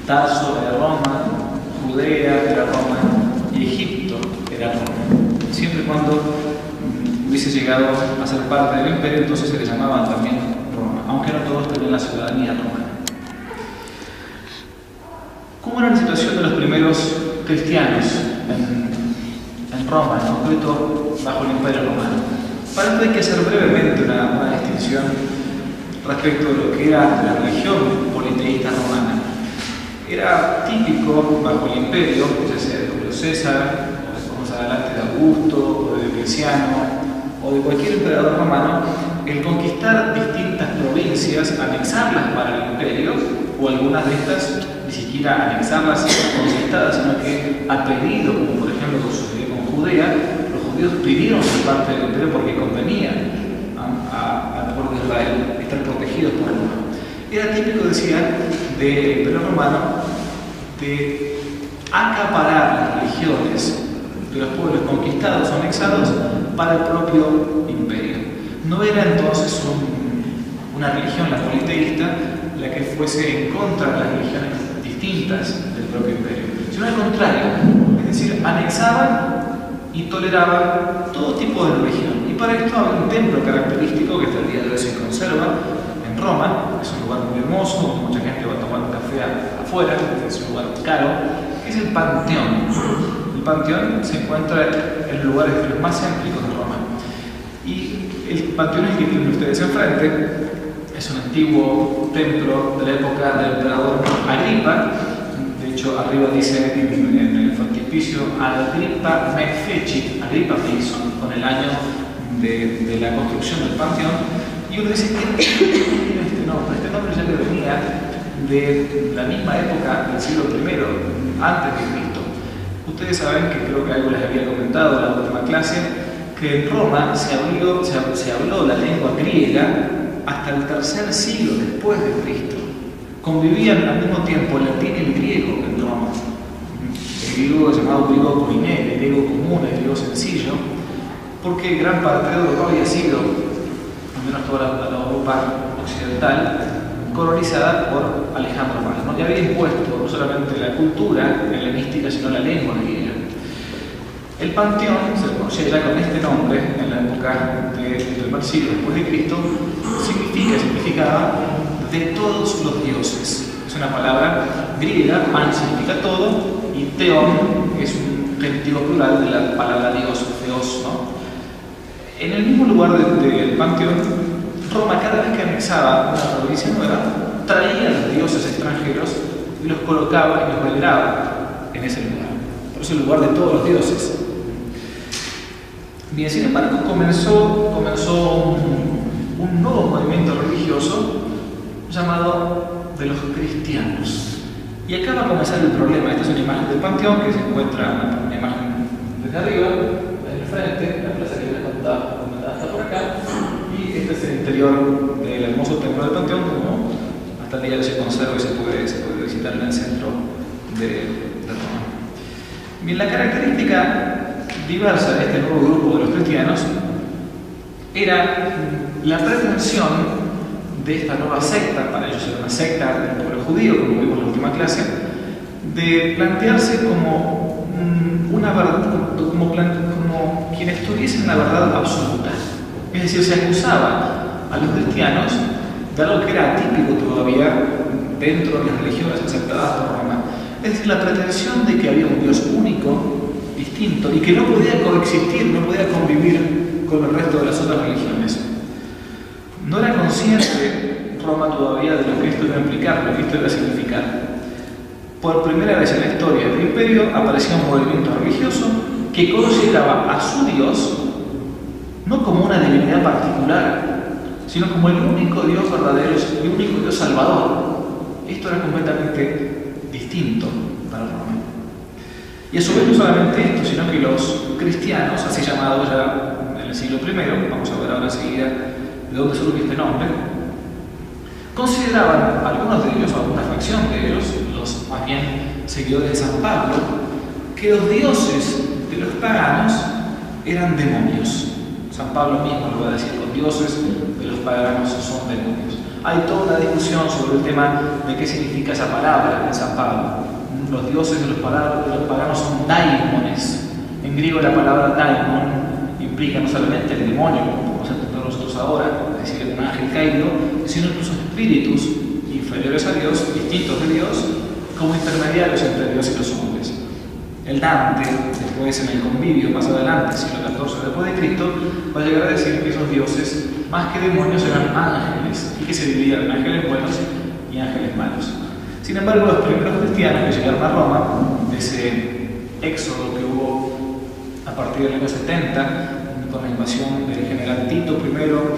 Tarso era Roma, Judea era Roma y Egipto era Roma. Siempre y cuando hubiese llegado a ser parte del imperio, entonces se le llamaban también Roma, aunque no todos tenían la ciudadanía romana. ¿Cómo era la situación de los primeros cristianos en Roma, en concreto bajo el imperio romano? Para esto hay que hacer brevemente una distinción respecto de lo que era la religión politeísta romana. Era típico bajo el imperio, ya sea de Julio César, o después más adelante de Augusto, o de Diocleciano, o de cualquier emperador romano, el conquistar distintas provincias, anexarlas para el imperio, o algunas de estas ni siquiera anexarlas conquistadas, sino que a pedido, como por ejemplo lo sucedió con Judea, los judíos pidieron ser parte del imperio porque convenía al pueblo de Israel estar protegidos por Roma. Era típico, decía, del imperio romano de acaparar las religiones de los pueblos conquistados o anexados para el propio imperio. No era entonces una religión, la politeísta, la que fuese en contra de las religiones distintas del propio imperio, sino al contrario, es decir, anexaban y toleraban todo tipo de religión. Y para esto había un templo característico que hasta el día de hoy se conserva en Roma, que es un lugar muy hermoso, donde mucha gente va a tomar un café afuera, es un lugar caro, que es el Panteón. El Panteón se encuentra en los lugares más céntricos de Roma. Y el Panteón es el que tienen ustedes enfrente. Es un antiguo templo de la época del emperador Agripa. De hecho, arriba dice en el frontispicio Agripa me fecit, Agripa me hizo, con el año de la construcción del Panteón. Y uno dice que tiene este nombre ya que venía de la misma época del siglo I, antes de Cristo. Ustedes saben, que creo que algo les había comentado en la última clase, que en Roma se habló la lengua griega hasta el tercer siglo después de Cristo. Convivían al mismo tiempo el latín y el griego en Roma. El griego llamado griego koiné, el griego común, el griego sencillo, porque gran parte de Europa había sido, al menos toda la Europa occidental, colonizada por Alejandro Magno, y había impuesto no solamente la cultura helenística, sino la lengua griega. El Panteón, se conocía ya con este nombre en la época del primer siglo después de Cristo, significaba de todos los dioses. Es una palabra griega, pan significa todo, y teón es un genitivo plural de la palabra dios, theos, ¿no? En el mismo lugar del Panteón, Roma, cada vez que anexaba una provincia nueva, traía a los dioses extranjeros y los colocaba y los veneraba en ese lugar. Por eso el lugar de todos los dioses. Bien, sin embargo, comenzó un nuevo movimiento religioso llamado de los cristianos. Y acá va a comenzar el problema. Esta es una imagen del Panteón que se encuentra, una imagen desde arriba, en el frente, la plaza que les contaba está por acá, y este es el interior del hermoso templo del Panteón, como hasta el día de hoy se conserva y se puede visitar en el centro de Roma. Bien, la característica diversa de este nuevo grupo de los cristianos era la pretensión de esta nueva secta, para ellos era una secta del pueblo judío, como vimos en la última clase, de plantearse como una verdad, como quienes tuviesen la verdad absoluta. Es decir, se acusaba a los cristianos de algo que era atípico todavía dentro de las religiones aceptadas por Roma. Es decir, la pretensión de que había un Dios único, distinto, y que no podía coexistir, no podía convivir con el resto de las otras religiones. No era consciente Roma todavía de lo que esto iba a implicar, lo que esto iba a significar. Por primera vez en la historia del imperio aparecía un movimiento religioso que consideraba a su Dios no como una divinidad particular, sino como el único Dios verdadero, el único Dios salvador. Esto era completamente distinto para Roma. Y a su vez no solamente esto, sino que los cristianos, así llamados ya en el siglo I, vamos a ver ahora enseguida de dónde surge este nombre, consideraban algunos de ellos, alguna facción de ellos, los más bien seguidores de San Pablo, que los dioses de los paganos eran demonios. San Pablo mismo lo va a decir, los dioses de los paganos son demonios. Hay toda una discusión sobre el tema de qué significa esa palabra en San Pablo. Los dioses de los paganos son daimones. En griego la palabra daimon implica no solamente el demonio, como podemos entender nosotros ahora, es decir, un ángel caído, sino incluso espíritus inferiores a Dios, distintos de Dios, como intermediarios entre Dios y los hombres. El Dante, después en el Convivio, más adelante, siglo XIV después de Cristo, va a llegar a decir que esos dioses, más que demonios, eran ángeles, y que se dividían en ángeles buenos y ángeles malos. Sin embargo, los primeros cristianos que llegaron a Roma, ese éxodo que hubo a partir del año 70, con la invasión del general Tito primero,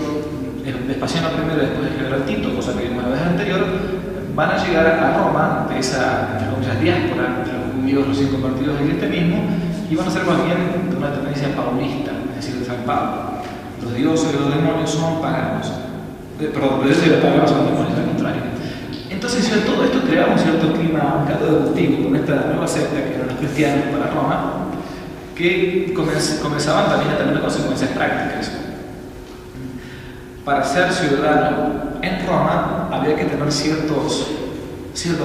Vespasiano primero, después del general Tito, cosa que vimos la vez anterior, van a llegar a Roma de esa, entre comillas, diáspora de los judíos recién convertidos al cristianismo, y van a ser más bien de una tendencia paulista, es decir, de San Pablo. Los dioses y los demonios son paganos. Perdón, los dioses y los paganos son demonios, al contrario. Entonces, todo esto creaba un cierto clima, un caldo de cultivo con esta nueva secta que eran los cristianos para Roma, que comenzaban también a tener consecuencias prácticas. Para ser ciudadano en Roma había que tener ciertos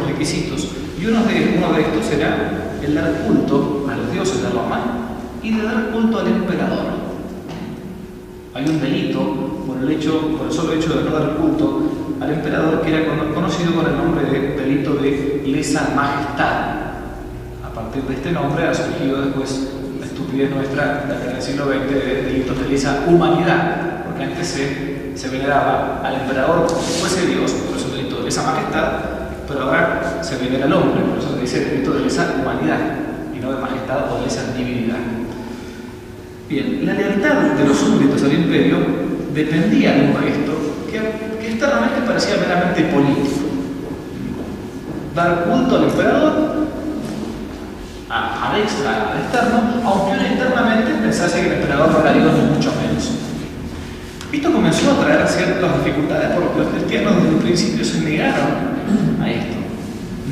requisitos, y uno de estos era el dar culto a los dioses de Roma y de dar culto al emperador. Hay un delito por el solo hecho de no dar culto al emperador, que era conocido con el nombre de delito de lesa majestad. A partir de este nombre ha surgido después la estupidez nuestra del siglo XX de delitos de lesa humanidad, porque antes se veneraba al emperador como si fuese Dios, por eso el delito de lesa majestad, pero ahora se venera al hombre, por eso se dice delito de lesa humanidad y no de majestad o de lesa divinidad. Bien, la lealtad de los súbditos al imperio dependía de un gesto que externamente parecía meramente político: dar culto al emperador, al externo, aunque uno internamente pensase que el emperador no era Dios ni mucho menos. Esto comenzó a traer ciertas dificultades porque los cristianos desde el principio se negaron a esto.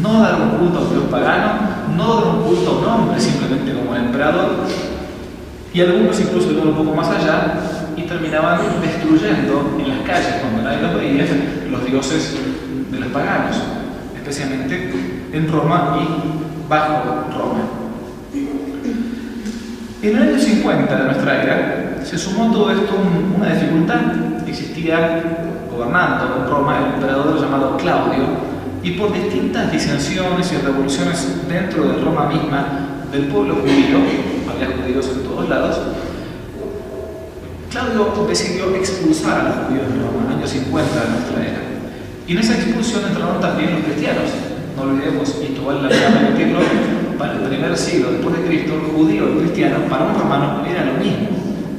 No dar un culto a un dios pagano, no dar un culto a un hombre simplemente como el emperador, y algunos incluso iban un poco más allá y terminaban destruyendo en las calles, cuando nadie los veía, los dioses de los paganos, especialmente en Roma y bajo Roma. En el año 50 de nuestra era se sumó todo esto una dificultad. Existía, gobernando en Roma, el emperador llamado Claudio, y por distintas disensiones y revoluciones dentro de Roma misma del pueblo judío, había judíos en todos lados, Claudio decidió expulsar a los judíos de Roma en el año 50 de nuestra era. Y en esa expulsión entraron también los cristianos. No olvidemos, y esto vale la pena repetirlo, para el primer siglo después de Cristo, judío y cristiano para un romano era lo mismo,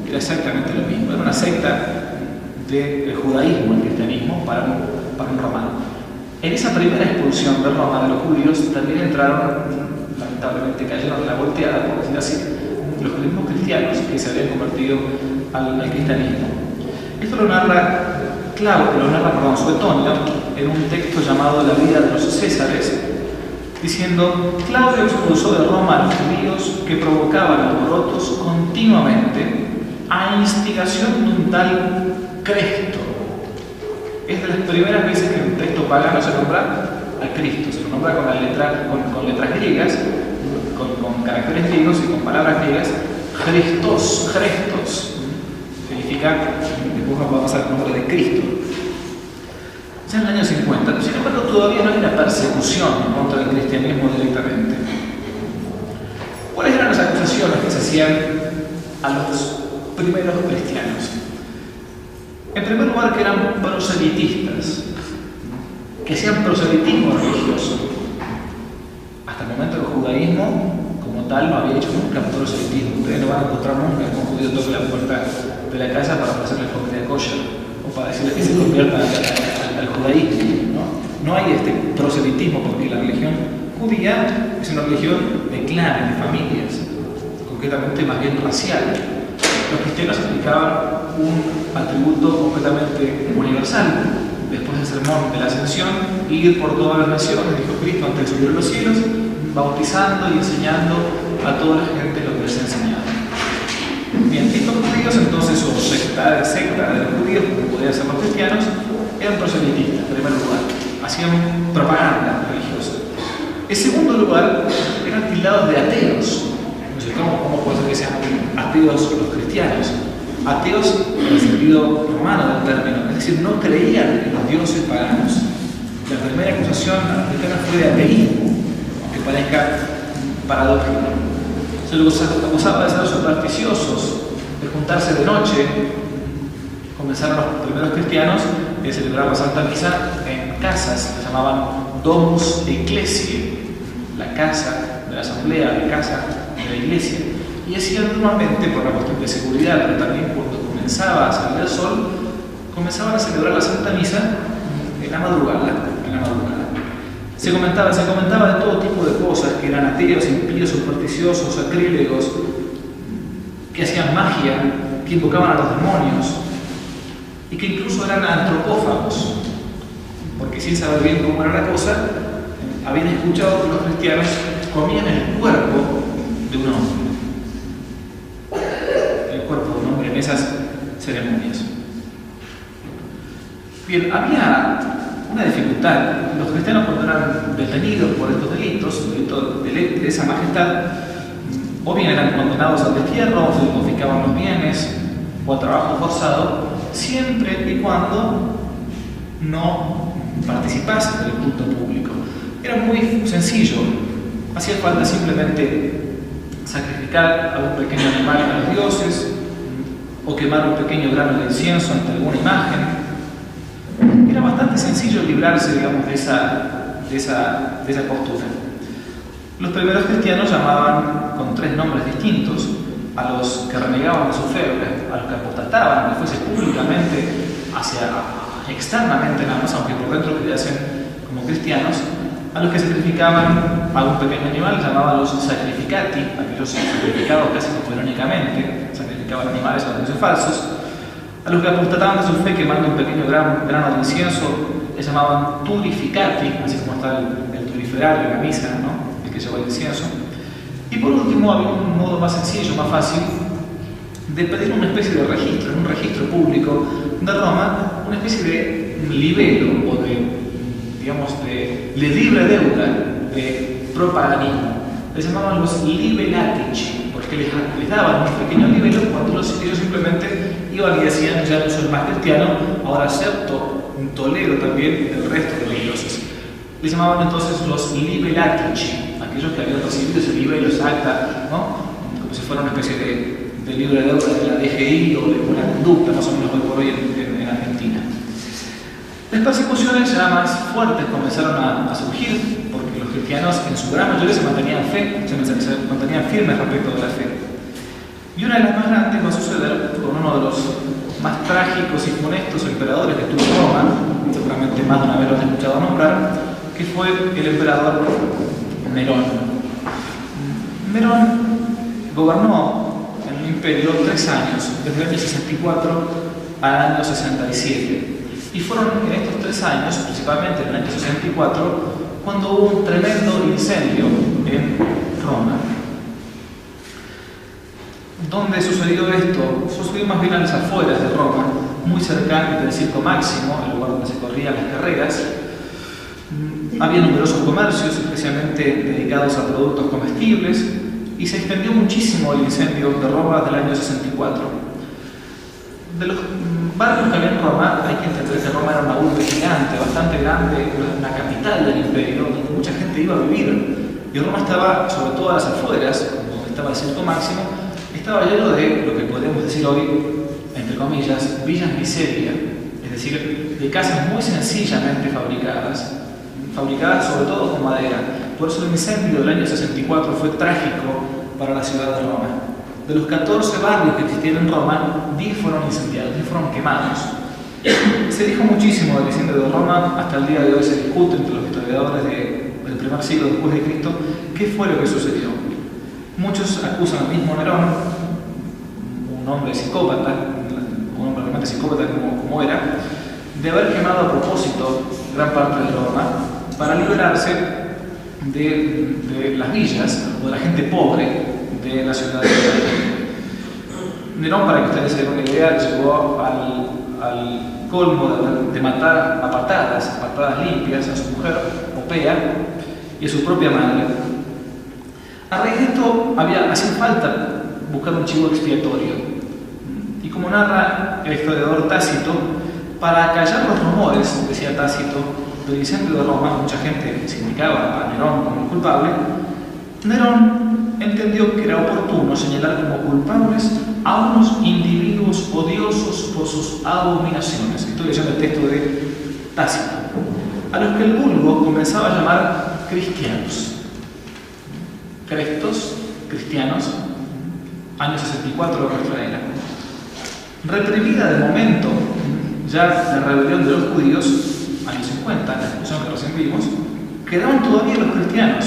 era exactamente lo mismo. Era una secta del judaísmo, el cristianismo, para un romano. En esa primera expulsión de Roma de los judíos también entraron, lamentablemente cayeron en la volteada, por decir así, los mismos cristianos que se habían convertido al cristianismo. Esto lo narra Suetonio en un texto llamado La vida de los Césares, diciendo: Claudio expulsó de Roma a los judíos que provocaban alborotos continuamente a instigación de un tal Cresto. Es de las primeras veces que en un texto pagano se nombra a Cristo, se lo nombra con letras griegas, con caracteres griegos y con palabras griegas. Christos, significa, después nos va a pasar el nombre de Cristo. Ya en el año 50, sin embargo, todavía no hay una persecución contra el cristianismo directamente. ¿Cuáles eran las acusaciones que se hacían a los primeros cristianos? En primer lugar, que eran proselitistas, que hacían proselitismo religioso. Hasta el momento el judaísmo como tal no había hecho nunca proselitismo. Ustedes no van a encontrar nunca que un judío toque la puerta de la casa para ofrecerle comida kosher o para decirle que se conviertan al judaísmo. No hay este proselitismo, porque la religión judía es una religión de clanes, de familias, concretamente más bien racial. Los cristianos aplicaban un atributo completamente universal. Después del sermón de la ascensión, ir por todas las naciones, dijo Cristo, antes de subir a los cielos, bautizando y enseñando a toda la gente lo que les enseñaba. Bien, y los judíos entonces, o secta de los judíos, como podían ser los cristianos, eran proselitistas, en primer lugar. Hacían propaganda religiosa. En segundo lugar, eran tildados de ateos. ¿Cómo puede ser que sean ateos los cristianos? Ateos en el sentido romano del término, es decir, no creían en los dioses paganos. La primera acusación a los cristianos fue de ateísmo, aunque parezca paradójico. Se los acusaba de ser supersticiosos, de juntarse de noche. Comenzaron los primeros cristianos a celebrar la Santa Misa en casas, se llamaban domus ecclesiae, la casa de la asamblea, la casa de la iglesia. Y hacían normalmente, por una cuestión de seguridad, pero también cuando comenzaba a salir el sol, comenzaban a celebrar la Santa Misa en la madrugada. Se comentaba de todo tipo de cosas, que eran ateos, impíos, supersticiosos, sacrílegos, que hacían magia, que invocaban a los demonios, y que incluso eran antropófagos, porque sin saber bien cómo era la cosa, habían escuchado que los cristianos comían el cuerpo de un hombre. El cuerpo de un hombre en esas ceremonias. Bien, había una dificultad. Los cristianos, cuando eran detenidos por estos delitos de lesa majestad, o bien eran condenados al destierro, o se les confiscaban los bienes, o al trabajo forzado, siempre y cuando no participasen del culto público. Era muy sencillo. Hacía falta simplemente sacrificar a un pequeño animal a los dioses, o quemar un pequeño grano de incienso ante alguna imagen. Era bastante sencillo librarse, digamos, de esa postura. Los primeros cristianos llamaban con 3 nombres distintos a los que renegaban de su fe, a los que apostataban, que fuese públicamente, externamente nada más, aunque por dentro quedasen como cristianos. A los que sacrificaban a un pequeño animal llamaban los sacrificati, aquellos sacrificados casi irónicamente, sacrificaban animales a los dioses falsos. A los que apostataban de su fe quemando un pequeño grano de incienso les llamaban turificati, así como está el turiferario, la misa, ¿no?, el que lleva el incienso. Y por último había un modo más sencillo, más fácil, de pedir una especie de registro, en un registro público de Roma, una especie de libelo o de libre deuda de propagandismo. Les llamaban los libelatici, porque les daban un pequeño libelo cuando ellos simplemente iban y decían: ya no soy más cristiano, ahora acepto, tolero también el resto de los dioses. Les llamaban entonces los libelatici, aquellos que habían recibido ese libelo, esa acta, ¿no?, como si fuera una especie de libre deuda de la DGI o de buena conducta, más o menos hoy por hoy en Argentina. Las persecuciones ya más fuertes comenzaron a surgir, porque los cristianos en su gran mayoría se mantenían firmes respecto de la fe. Y una de las más grandes va a suceder con uno de los más trágicos y funestos emperadores que tuvo Roma, seguramente más de una vez lo han escuchado nombrar, que fue el emperador Nerón. Nerón gobernó en un imperio 3 años, desde el año 64 al año 67. Y fueron en estos 3 años, principalmente en el año 64, cuando hubo un tremendo incendio en Roma. ¿Dónde sucedió esto? Sucedió más bien a las afueras de Roma, muy cerca del Circo Máximo, el lugar donde se corrían las carreras. Había numerosos comercios, especialmente dedicados a productos comestibles, y se extendió muchísimo el incendio de Roma del año 64. De los barrios que había en Roma, hay que entender que Roma era una urbe gigante, bastante grande, una capital del imperio, donde mucha gente iba a vivir. Y Roma estaba, sobre todo a las afueras, donde estaba el Circo Máximo, estaba lleno de lo que podemos decir hoy, entre comillas, villas miseria, es decir, de casas muy sencillamente fabricadas sobre todo con madera. Por eso el incendio del año 64 fue trágico para la ciudad de Roma. De los 14 barrios que existían en Roma, 10 fueron incendiados, 10 fueron quemados. Se dijo muchísimo del incendio de Roma, hasta el día de hoy se discute entre los historiadores del primer siglo después de Cristo qué fue lo que sucedió. Muchos acusan al mismo Nerón, un hombre psicópata, un hombre realmente psicópata como era, de haber quemado a propósito gran parte de Roma para liberarse de las villas o de la gente pobre de la ciudad de Roma. Nerón, para que ustedes se den una idea, llegó al colmo de matar a patadas limpias a su mujer, Popea, y a su propia madre. A raíz de esto hacía falta buscar un chivo expiatorio. Y como narra el historiador Tácito, para acallar los rumores, decía Tácito, del incendio de Roma, mucha gente se indicaba a Nerón como el culpable. Nerón entendió que era oportuno señalar como culpables a unos individuos odiosos por sus abominaciones. Estoy leyendo el texto de Tácito, a los que el vulgo comenzaba a llamar cristianos. Crestos, cristianos, año 64 de nuestra era. Reprimida de momento ya la rebelión de los judíos, años 50, la discusión que recién vimos, quedaban todavía los cristianos,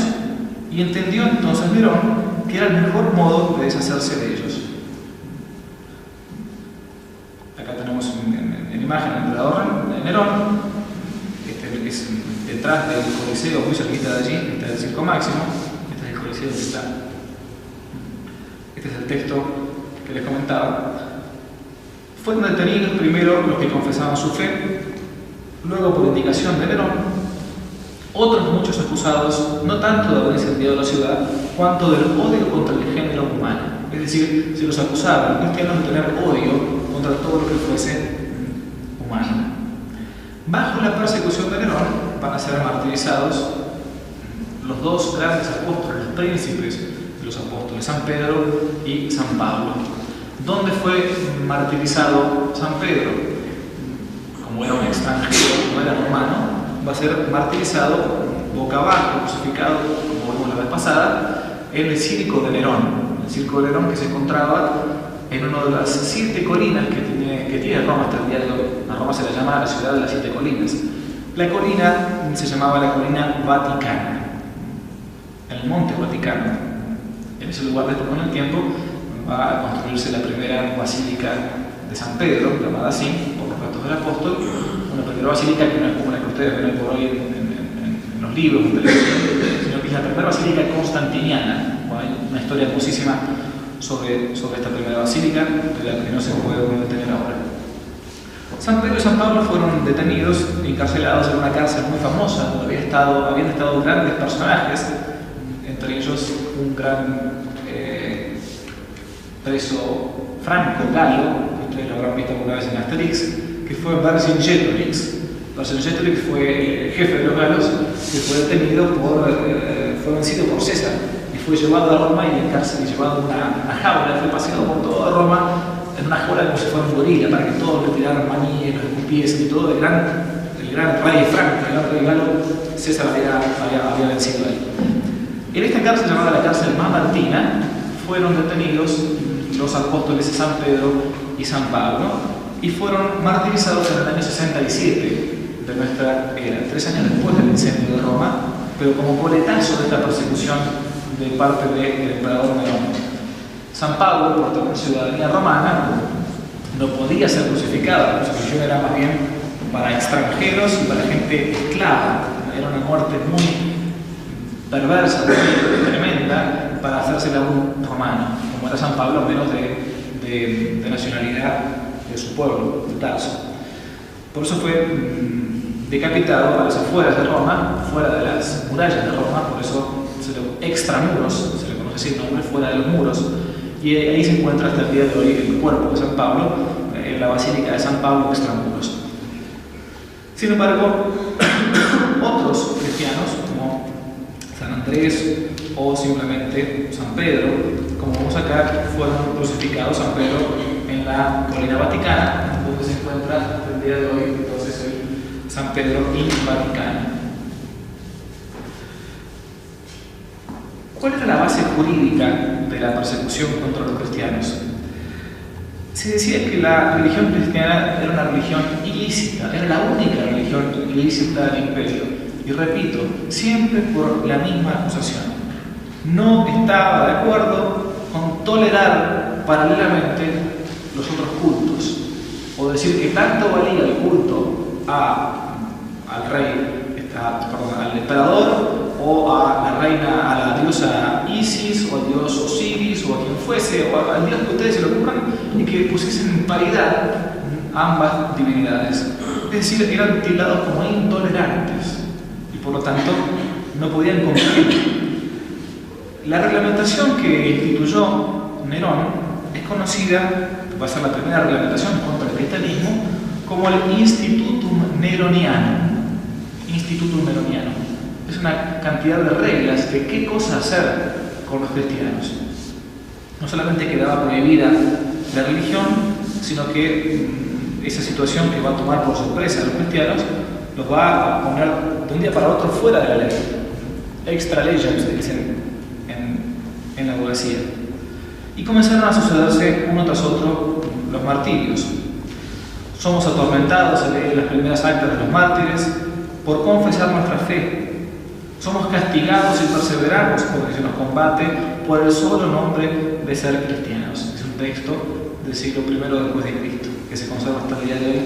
y entendió entonces Nerón que era el mejor modo de deshacerse de ellos. Acá tenemos en imagen el emperador Nerón, es detrás del Coliseo, muy cerquita de allí, está el Circo Máximo, este es el Coliseo donde está. Este es el texto que les comentaba. Fueron detenidos primero los que confesaban su fe, luego por indicación de Nerón, otros muchos acusados no tanto de haber incendiado la ciudad, cuanto del odio contra el género humano. Es decir, se los acusaba los cristianos de tener odio contra todo lo que fuese humano. Bajo la persecución de Nerón van a ser martirizados los dos grandes apóstoles, los príncipes de los apóstoles, San Pedro y San Pablo. ¿Dónde fue martirizado San Pedro? Como era un extranjero, no era romano, va a ser martirizado boca abajo, crucificado, como vimos la vez pasada, en el circo de Nerón. El circo de Nerón, que se encontraba en una de las 7 colinas que tiene Roma hasta el día de hoy. A Roma se la llama la ciudad de las 7 colinas. La colina se llamaba la colina Vaticana, el monte Vaticano. En ese lugar, después con el tiempo, va a construirse la primera basílica de San Pedro, llamada así, por los restos del apóstol. Una primera basílica que no es como la que ustedes ven hoy por hoy en los libros, en televisión, sino que es la primera basílica constantiniana. Bueno, hay una historia hermosísima sobre esta primera basílica, de la que no se puede detener ahora. San Pedro y San Pablo fueron detenidos y encarcelados en una cárcel muy famosa, donde habían estado grandes personajes, entre ellos un gran preso Franco, Galo, que ustedes lo habrán visto alguna vez en Asterix, que fue Vercingetorix. Vercingetorix fue el jefe de los galos, que fue detenido fue vencido por César y fue llevado a Roma y en cárcel y llevado a una jaula, fue paseado por toda Roma en una jaula como si fuera un gorila, para que todos le tiraran maníes, los escupiesen y todo. El gran rey Franco, el gran rey galo, César había vencido a él. En esta cárcel, llamada la cárcel Mamertina, fueron detenidos los apóstoles San Pedro y San Pablo y fueron martirizados en el año 67 de nuestra era, 3 años después del incendio de Roma, pero como coletazo de esta persecución de parte del emperador Nerón. San Pablo, por tener ciudadanía romana, no podía ser crucificado. La crucifixión era más bien para extranjeros y para gente esclava. Era una muerte muy perversa, muy tremenda, para hacérsela a un romano, como era San Pablo, a menos de nacionalidad de su pueblo, de Tarso. Por eso fue decapitado a las afueras de Roma, fuera de las murallas de Roma, por eso extramuros, se le conoce así el nombre, fuera de los muros, y ahí se encuentra hasta el día de hoy el cuerpo de San Pablo, en la Basílica de San Pablo, extramuros. Sin embargo, otros cristianos, como San Andrés o simplemente San Pedro, como vamos acá, fueron crucificados. San Pedro en la colina Vaticana, donde se encuentra hasta el día de hoy entonces el San Pedro y Vaticano. ¿Cuál era la base jurídica de la persecución contra los cristianos? Se decía que la religión cristiana era una religión ilícita, era la única religión ilícita del imperio. Y repito, siempre por la misma acusación. No estaba de acuerdo con tolerar paralelamente los otros cultos, o decir que tanto valía el culto al rey, al emperador, o a la reina, a la diosa Isis, o al dios Osiris, o a quien fuese, o al dios que ustedes se le ocurran, y que pusiesen en paridad ambas divinidades. Es decir, eran tildados como intolerantes y por lo tanto no podían convivir. La reglamentación que instituyó Nerón es conocida, va a ser la primera reglamentación contra el cristianismo, como el Institutum Neroniano. Institutum Neroniano. Es una cantidad de reglas de qué cosa hacer con los cristianos. No solamente quedaba prohibida la religión, sino que esa situación que va a tomar por sorpresa a los cristianos los va a poner de un día para otro fuera de la ley. Extra legem, se dicen en la abogacía. Y comenzaron a sucederse uno tras otro los martirios. Somos atormentados, se lee en las primeras actas de los mártires, por confesar nuestra fe. Somos castigados y perseveramos porque se nos combate por el solo nombre de ser cristianos. Es un texto del siglo I después de Cristo, que se conserva hasta el día de hoy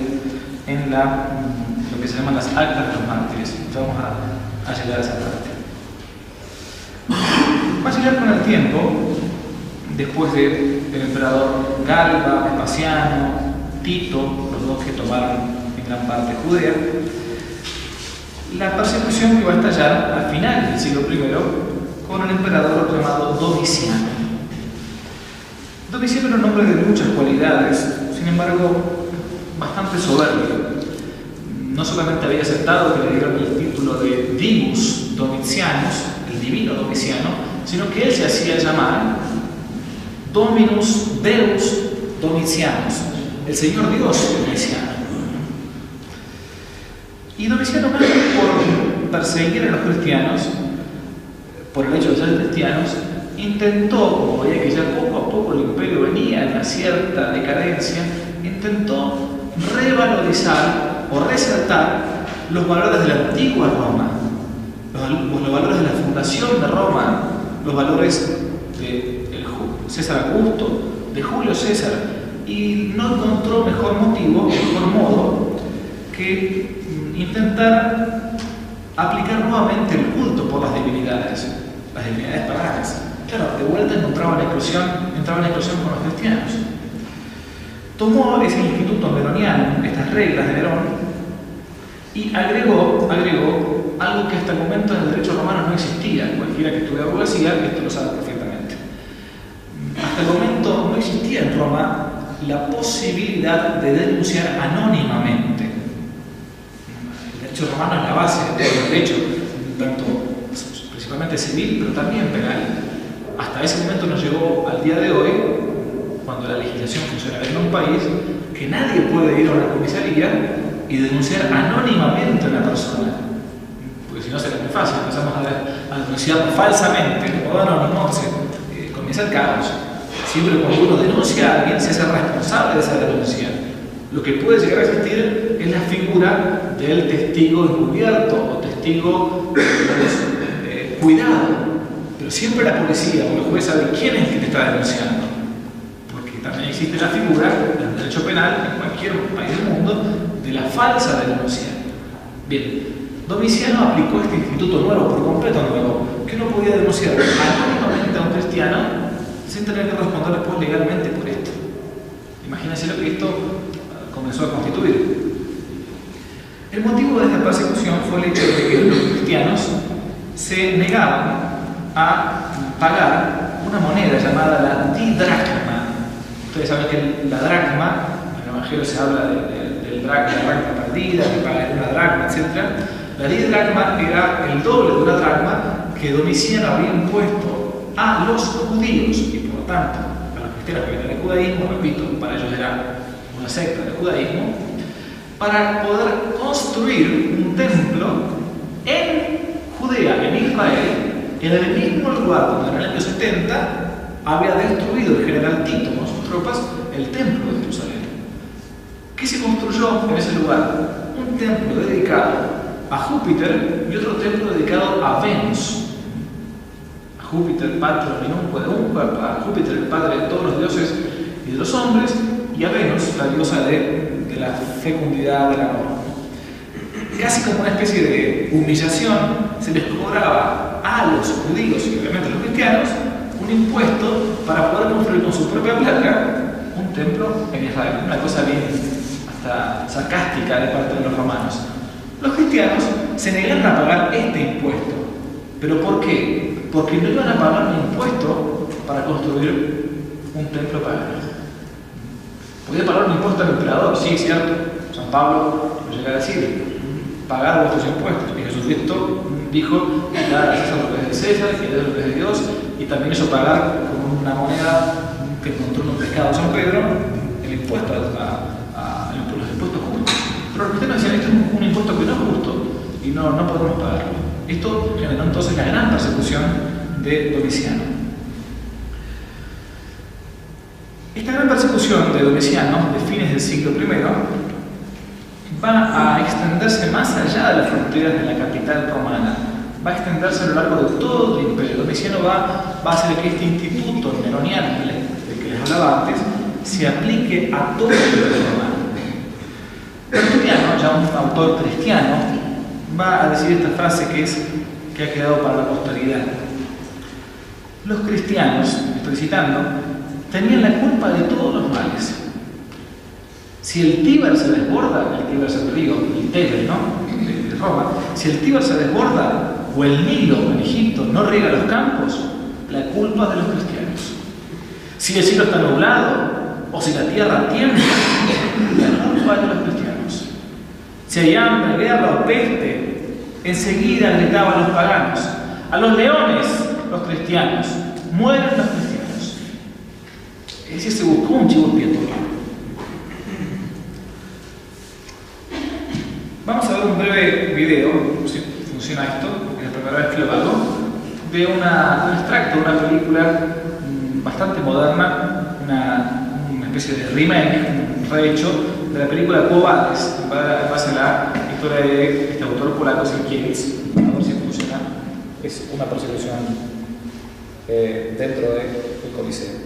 en lo que se llaman las actas de los mártires. Ya vamos a llegar a esa parte. Va a llegar con el tiempo, después del emperador Galba, Vespasiano, Tito, los dos que tomaron en gran parte Judea, la persecución que va a estallar al final del siglo I con el emperador llamado Domiciano. Domiciano era un hombre de muchas cualidades, sin embargo, bastante soberbio. No solamente había aceptado que le dieran el título de Dimus Domitianus, el divino Domiciano, sino que él se hacía llamar Dominus Deus Domitianus, el Señor Dios Domiciano. Y Domiciano, más por perseguir a los cristianos, por el hecho de ser cristianos, intentó, como veía que ya poco a poco el imperio venía en una cierta decadencia, intentó revalorizar o resaltar los valores de la antigua Roma, los valores de la fundación de Roma, los valores de César Augusto, de Julio César, y no encontró mejor motivo, mejor modo que intentar aplicar nuevamente el culto por las divinidades paganas. Claro, de vuelta entraban en explosión con los cristianos. Tomó ese instituto neroniano, estas reglas de Nerón, y agregó algo que hasta el momento en el derecho romano no existía. Cualquiera que estudia abogacía, esto lo sabe perfectamente. Hasta el momento no existía en Roma la posibilidad de denunciar anónimamente. El derecho romano es la base de todo el derecho, tanto principalmente civil, pero también penal. Hasta ese momento nos llegó al día de hoy, cuando la legislación funciona en un país, que nadie puede ir a una comisaría y denunciar anónimamente a una persona. Porque si no sería muy fácil, empezamos a denunciar falsamente, o anónimo, comienza el caos. Siempre cuando uno denuncia a alguien, se hace responsable de esa denuncia. Lo que puede llegar a existir es la figura del testigo encubierto o testigo cuidado. Pero siempre la policía o el juez sabe quién es el que te está denunciando. Porque también existe la figura del derecho penal en cualquier país del mundo de la falsa denuncia. Bien, Domiciano aplicó este instituto nuevo, por completo nuevo, que uno podía denunciar anónimamente a un cristiano sin tener que responder después legalmente por esto. Imagínense lo que esto comenzó a constituir. El motivo de esta persecución fue el hecho de que los cristianos se negaban a pagar una moneda llamada la didracma. Ustedes saben que la dracma, en el Evangelio se habla del dracma, la dracma perdida, que paga una dracma, etc. La didracma era el doble de una dracma que Domiciano había impuesto a los judíos y por lo tanto a los cristianos que venían del judaísmo, repito, para ellos era una secta del judaísmo, para poder construir un templo en Judea, en Israel, en el mismo lugar donde en el año 70 había destruido el general Tito con sus tropas el templo de Jerusalén. ¿Qué se construyó en ese lugar? Un templo dedicado a Júpiter y otro templo dedicado a Venus. A Júpiter, Patro, a Júpiter, el padre de todos los dioses y de los hombres, y a Venus, la diosa de la fecundidad, del amor. casi como una especie de humillación, se les cobraba a los judíos y obviamente a los cristianos un impuesto para poder construir con su propia plata un templo en Israel. Una cosa bien hasta sarcástica de parte de los romanos. Los cristianos se negaron a pagar este impuesto. ¿Pero por qué? Porque no iban a pagar un impuesto para construir un templo pagano. Podía pagar un impuesto al emperador, sí, cierto. San Pablo lo llega a decir, pagar vuestros impuestos. Y Jesucristo dijo, dar a César lo que es de César, que es lo que es de Dios, y también eso pagar con una moneda que encontró en un pescado San Pedro, el impuesto los impuestos justos. Pero los cristianos decían, esto es un impuesto que no es justo y no podemos pagarlo. Esto generó entonces la gran persecución de Domiciano. Esta gran persecución de Domiciano, de fines del siglo I, va a extenderse más allá de las fronteras de la capital romana. Va a extenderse a lo largo de todo el imperio. Domiciano va a hacer que este instituto neroniano del que les hablaba antes se aplique a todo el imperio romano. Tertuliano, ya un autor cristiano, va a decir esta frase que ha quedado para la posteridad. Los cristianos, estoy citando, tenían la culpa de todos los males. Si el Tíber se desborda, el Tíber es el río, el Tebel, ¿no?, de Roma, si el Tíber se desborda o el Nilo en Egipto no riega los campos, la culpa es de los cristianos. Si el cielo está nublado o si la tierra tiembla, la culpa es de los cristianos. Si hay hambre, guerra o peste, enseguida gritaban los paganos. A los leones, los cristianos. Mueren los cristianos. Es decir, se buscó un chivo expiatorio. Vamos a ver un breve video, si funciona esto, es la primera vez que lo hago, de un extracto de una película bastante moderna, una especie de remake, un rehecho de la película Quo Vadis, en base a la historia de este autor polaco Sienkiewicz. A ver si funciona. Es una persecución dentro del Coliseo.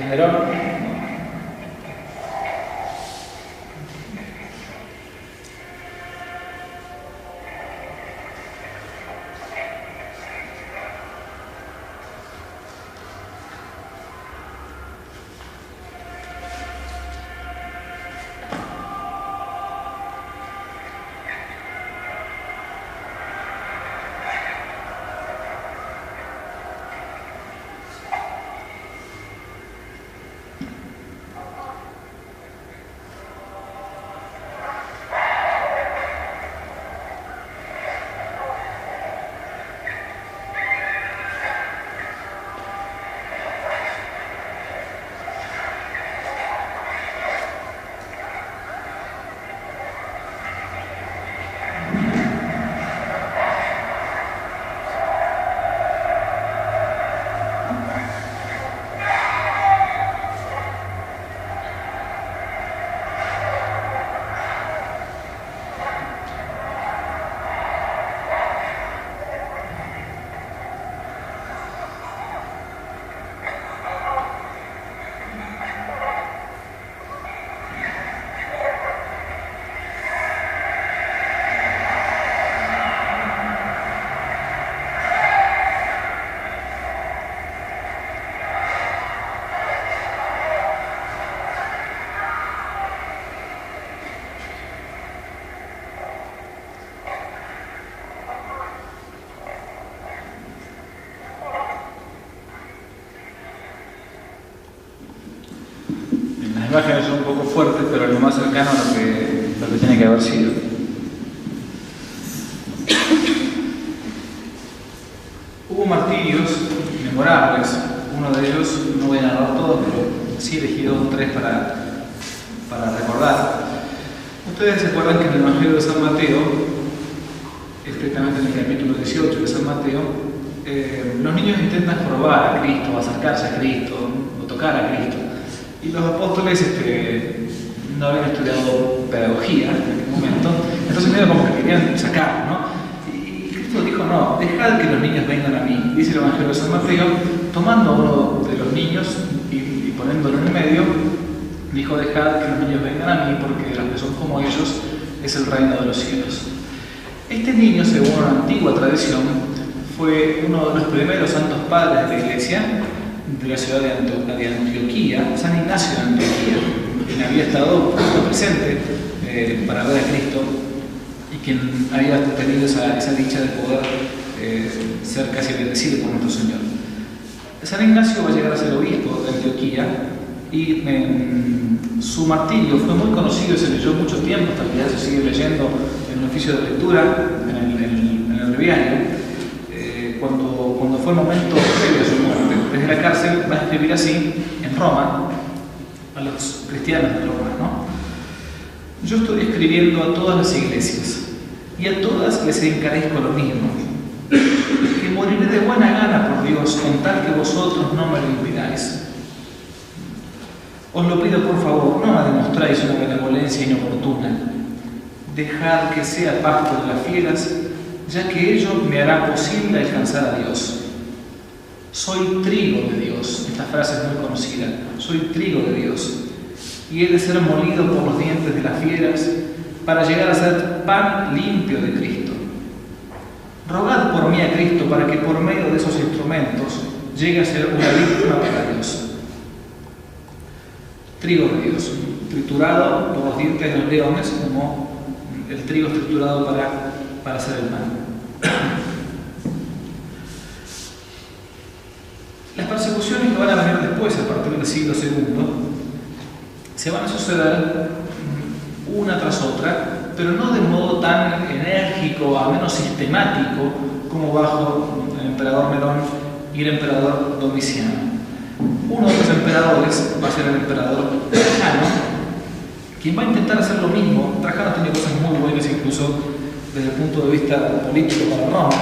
Nerón. Las imágenes son un poco fuertes, pero lo más cercano a lo que tiene que haber sido. Hubo martirios memorables. Uno de ellos, no voy a narrar todo, pero sí he elegido 3 para recordar. Ustedes se acuerdan que en el Evangelio de San Mateo, estrictamente en el capítulo 18 de San Mateo, los niños intentan probar a Cristo, acercarse a Cristo, o tocar a Cristo. Y los apóstoles no habían estudiado pedagogía en aquel momento, entonces medio como que querían sacarlo, ¿no? Y Cristo dijo, no, dejad que los niños vengan a mí. Dice el Evangelio de San Mateo, tomando a uno de los niños y poniéndolo en el medio, dijo, dejad que los niños vengan a mí, porque los que son como ellos es el reino de los cielos. Este niño, según una antigua tradición, fue uno de los primeros santos padres de la iglesia de la ciudad de Antioquía, San Ignacio de Antioquía, quien había estado presente para ver a Cristo y quien había tenido esa dicha de poder ser casi bendecido por nuestro Señor. San Ignacio va a llegar a ser obispo de Antioquía y su martirio fue muy conocido, se leyó mucho tiempo, hasta que ya se sigue leyendo en el oficio de lectura, en el breviario. Cuando fue el momento previo a su muerte, desde la cárcel va a escribir así en Roma a los cristianos de Roma, ¿no? Yo estoy escribiendo a todas las iglesias y a todas les encarezco lo mismo, que moriré de buena gana por Dios con tal que vosotros no me lo impidáis. Os lo pido por favor, no me demostráis una benevolencia inoportuna. Dejad que sea pasto de las fieras, ya que ello me hará posible alcanzar a Dios. Soy trigo de Dios, esta frase es muy conocida, soy trigo de Dios, y he de ser molido por los dientes de las fieras para llegar a ser pan limpio de Cristo. Rogad por mí a Cristo para que por medio de esos instrumentos llegue a ser una víctima para Dios. Trigo de Dios, triturado por los dientes de los leones, como el trigo es triturado para hacer el pan. Las persecuciones que van a venir después, a partir del siglo II, se van a suceder una tras otra, pero no de modo tan enérgico, a menos sistemático, como bajo el emperador Nerón y el emperador Domiciano. Uno de los emperadores va a ser el emperador Trajano, quien va a intentar hacer lo mismo. Trajano tiene cosas muy buenas incluso desde el punto de vista político para Roma,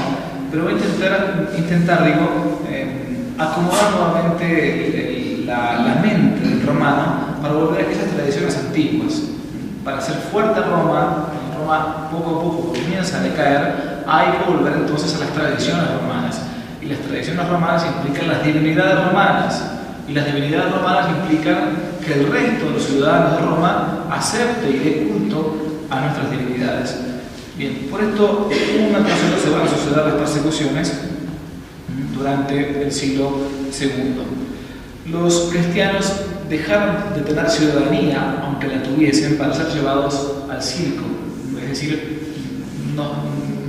pero va a intentar acomodar nuevamente la mente del romano para volver a aquellas tradiciones antiguas. Para hacer fuerte Roma poco a poco comienza a decaer, hay que volver entonces a las tradiciones romanas. Y las tradiciones romanas implican las divinidades romanas. Y las divinidades romanas implican que el resto de los ciudadanos de Roma acepte y dé culto a nuestras divinidades. Bien, por esto, una tras otra se van a suceder las persecuciones durante el siglo II. Los cristianos dejaron de tener ciudadanía, aunque la tuviesen, para ser llevados al circo. Es decir,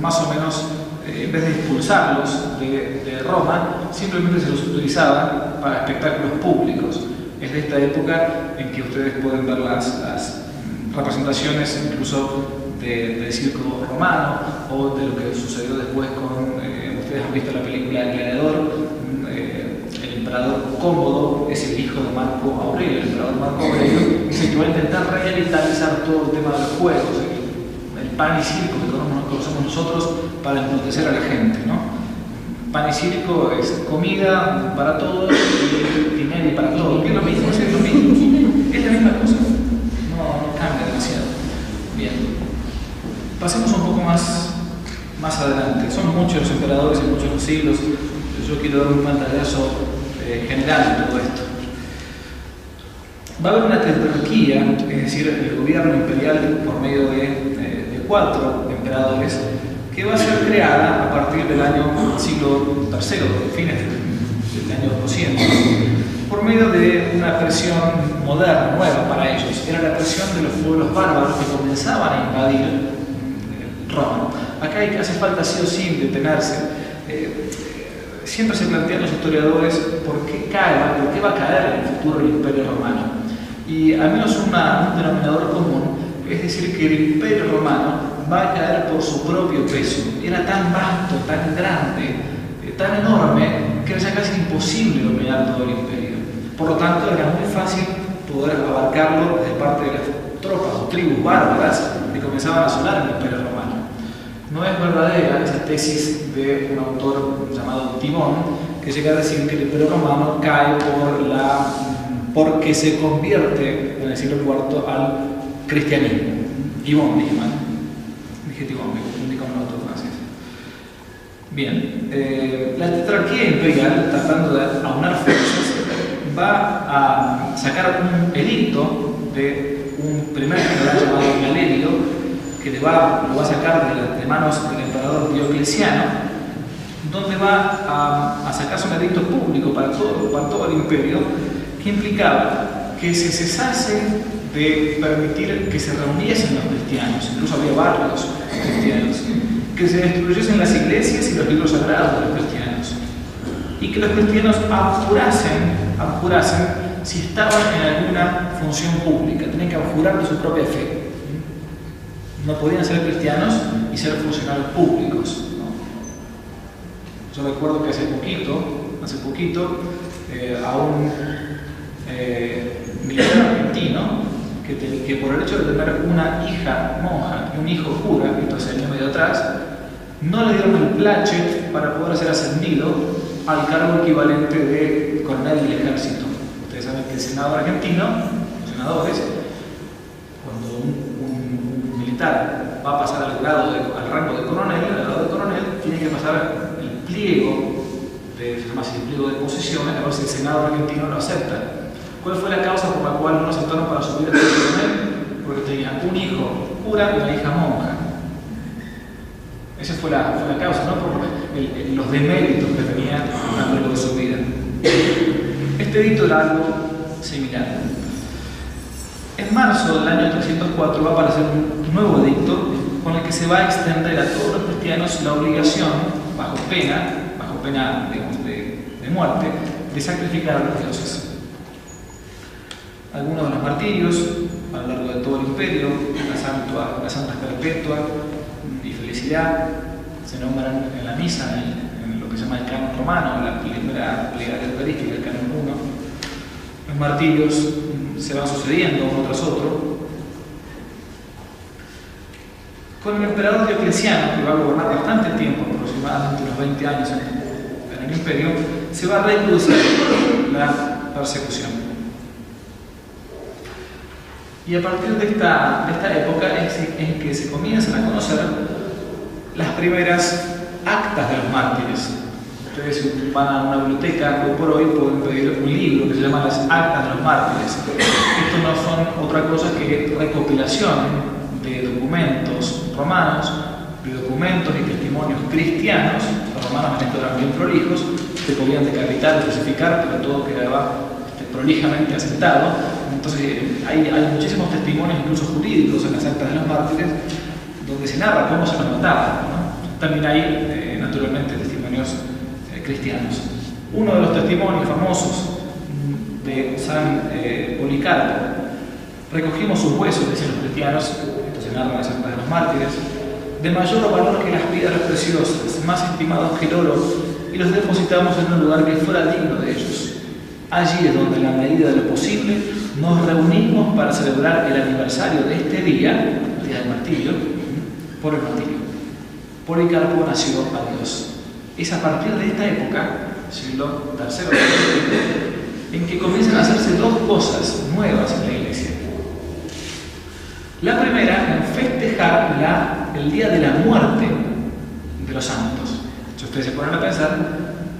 más o menos, en vez de expulsarlos de Roma, simplemente se los utilizaba para espectáculos públicos. Es de esta época en que ustedes pueden ver las representaciones incluso del circo romano o de lo que sucedió después con, ustedes han visto la película El Gladiador, el emperador Cómodo es el hijo de Marco Aurelio, el emperador Marco Aurelio, que va a intentar revitalizar todo el tema de los juegos, el pan y circo que conocemos nosotros para embrutecer a la gente, ¿no? Pan y circo es comida para todos y dinero para todos, que es lo mismo, es lo mismo, es la misma cosa, no cambia demasiado. Bien, pasemos un poco más adelante. Son muchos los emperadores y muchos los siglos. Yo quiero dar un pantallazo general de todo esto. Va a haber una tetrarquía, es decir, el gobierno imperial por medio de 4 emperadores, que va a ser creada a partir del siglo III, fines del año 200, por medio de una presión moderna, nueva para ellos. Era la presión de los pueblos bárbaros que comenzaban a invadir Roma. Acá hace falta sí o sí detenerse. Siempre se plantean los historiadores por qué va a caer en el futuro el Imperio Romano. Y al menos un denominador común es decir que el Imperio Romano va a caer por su propio peso. Era tan vasto, tan grande, tan enorme, que era ya casi imposible dominar todo el imperio. Por lo tanto, era muy fácil poder abarcarlo de parte de las tropas o tribus bárbaras que comenzaban a asolar el Imperio Romano. No es verdadera esa tesis de un autor llamado Timón, que llega a decir que el Imperio Romano cae porque se convierte en el siglo IV al cristianismo. Timón, dije Timón, me confundí con el autor francés. Bien, la tetrarquía imperial, tratando de aunar fuerzas, va a sacar un edicto de un primer general llamado Galerio, que lo va a sacar de manos del emperador Diocleciano, donde va a sacarse un edicto público para todo el imperio, que implicaba que se cesase de permitir que se reuniesen los cristianos, incluso había barrios cristianos, que se destruyesen las iglesias y los libros sagrados de los cristianos, y que los cristianos abjurasen si estaban en alguna función pública, tenían que abjurar de su propia fe. No podían ser cristianos y ser funcionarios públicos, ¿no? Yo recuerdo que hace poquito, a un militar argentino que por el hecho de tener una hija monja y un hijo cura, esto hace año y medio atrás, no le dieron el plachet para poder ser ascendido al cargo equivalente de coronel del ejército. Ustedes saben que el Senado argentino, los senadores, cuando un militar va a pasar al rango de coronel, tiene que pasar el pliego, se llama así, el pliego de posiciones, a ver si el Senado argentino lo acepta. ¿Cuál fue la causa por la cual no lo aceptaron para subir a este coronel? Porque tenía un hijo cura y una hija monja. Esa fue la causa, no por los deméritos que tenía a lo largo de su vida. Este edicto era algo similar. En marzo del año 304 va a aparecer un nuevo edicto con el que se va a extender a todos los cristianos la obligación, bajo pena de muerte, de sacrificar a los dioses. Algunos de los martirios a lo largo de todo el imperio, la Santa Perpetua y Felicidad, se nombran en la misa, en lo que se llama el canon romano, la primera plegaria eucarística, el canon 1. Los martirios se van sucediendo uno tras otro. Con el emperador Diocleciano, que va a gobernar bastante tiempo, aproximadamente unos 20 años en el imperio, se va a reducir la persecución. Y a partir de esta época es en que se comienzan a conocer las primeras actas de los mártires. Ustedes van a una biblioteca, hoy por hoy pueden pedir un libro que se llama Las Actas de los Mártires. Esto no son otra cosa que recopilación de documentos romanos, de documentos y testimonios cristianos. Los romanos en esto eran bien prolijos, se podían decapitar, crucificar, pero todo quedaba prolijamente asentado. Entonces hay muchísimos testimonios, incluso jurídicos, en las actas de los mártires, donde se narra cómo se los mataban, ¿no? También hay, naturalmente, testimonios cristianos. Uno de los testimonios famosos de San Policarpo: recogimos sus huesos, dicen los cristianos, esto se narra en las actas de los mártires, de mayor valor que las piedras preciosas, más estimados que el oro, y los depositamos en un lugar que fuera digno de ellos. Allí es donde, en la medida de lo posible, nos reunimos para celebrar el aniversario de este día, el día del martirio, por el martirio. Policarpo nació a Dios. Es a partir de esta época, siglo III, en que comienzan a hacerse dos cosas nuevas en la Iglesia. La primera, en festejar el día de la muerte de los santos. Si ustedes se ponen a pensar,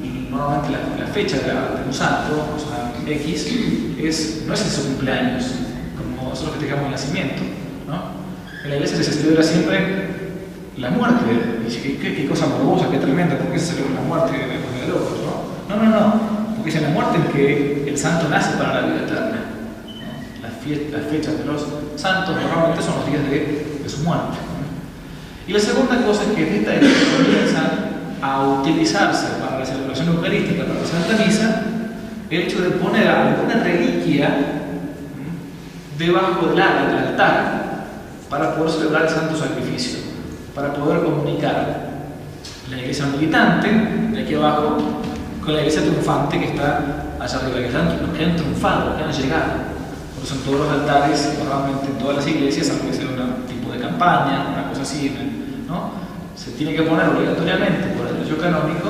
y normalmente la fecha de un santo, o sea, X, no es en su cumpleaños, como nosotros festejamos el nacimiento, ¿no? En la iglesia se celebra siempre la muerte. Y qué cosa morbosa, qué tremenda, ¿por qué se celebra la muerte de locos, no? No, porque es en la muerte en que el santo nace para la vida eterna, ¿no? Las fechas de los santos normalmente son los días de su muerte, ¿no? Y la segunda cosa es que de esta época comienzan a utilizarse para la celebración eucarística, para la Santa Misa, el hecho de poner alguna reliquia debajo del altar para poder celebrar el santo sacrificio, para poder comunicar la iglesia militante de aquí abajo con la iglesia triunfante que está allá arriba, los que han triunfado, los que han llegado. Por eso en todos los altares, normalmente en todas las iglesias, aunque sea un tipo de campaña, una cosa así, ¿no? Se tiene que poner obligatoriamente por el derecho canónico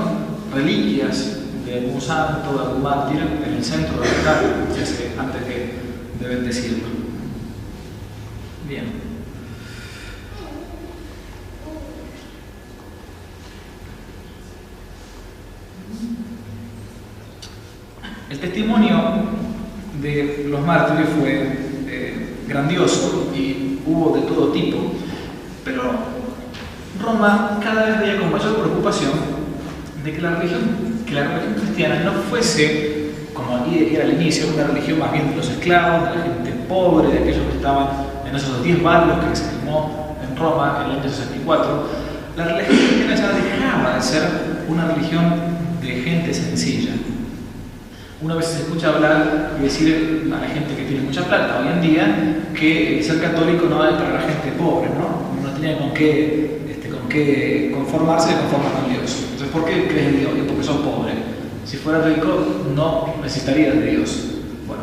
reliquias de algún santo, de algún mártir en el centro del altar, antes de bendecirlo. Bien. El testimonio de los mártires fue grandioso y hubo de todo tipo, pero Roma cada vez veía con mayor preocupación de que la religión cristiana no fuese, como era al inicio, una religión más bien de los esclavos, de la gente pobre, de aquellos que estaban en esos 10 barrios que se formó en Roma en el año 64. La religión cristiana ya dejaba de ser una religión de gente sencilla. Una vez se escucha hablar y decir a la gente que tiene mucha plata hoy en día que ser católico no vale para la gente pobre, ¿no? No tenía con qué conformarse, se conforma con Dios. Entonces, ¿por qué crees en Dios? Porque sos pobre. Si fuera rico, no necesitarías de Dios. Bueno,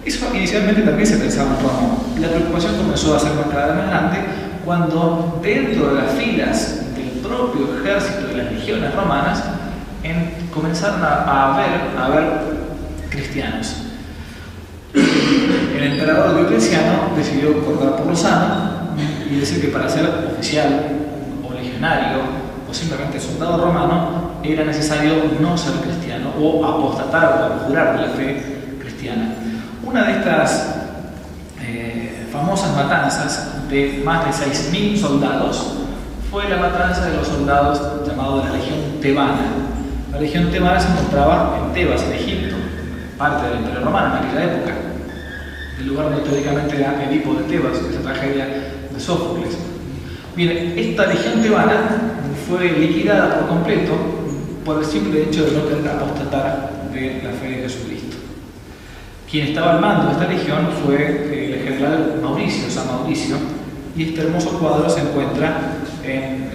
eso inicialmente también se pensaba en Roma. La preocupación comenzó a ser cada vez más grande cuando dentro de las filas del propio ejército de las legiones romanas comenzaron a haber cristianos. El emperador Diocleciano decidió cortar por lo sano y decir que para ser oficial o legionario o simplemente soldado romano era necesario no ser cristiano o apostatar o jurar de la fe cristiana. Una de estas famosas matanzas de más de 6.000 soldados fue la matanza de los soldados llamado de la Legión Tebana. La Legión Tebana se encontraba en Tebas, en Egipto, parte del Imperio Romano en aquella época, el lugar donde teóricamente era Edipo de Tebas, esa tragedia de Sófocles. Bien, esta legión tebana fue liquidada por completo por el simple hecho de no querer apostatar de la fe de Jesucristo. Quien estaba al mando de esta legión fue el general Mauricio, San Mauricio, y este hermoso cuadro se encuentra en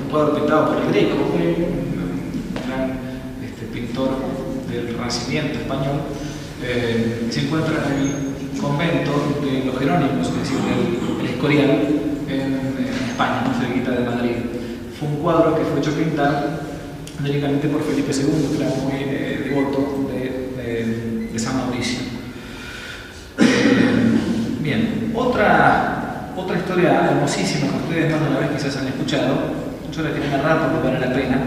un cuadro pintado por el Greco, un gran pintor del Renacimiento español, se encuentra en el convento de los Jerónimos, es decir, el Escorial, en España, muy cerquita de Madrid. Fue un cuadro que fue hecho pintar directamente por Felipe II, que era muy devoto de San Mauricio. Bien, otra historia hermosísima que ustedes más de una vez quizás han escuchado, yo la quería narrar porque vale la pena.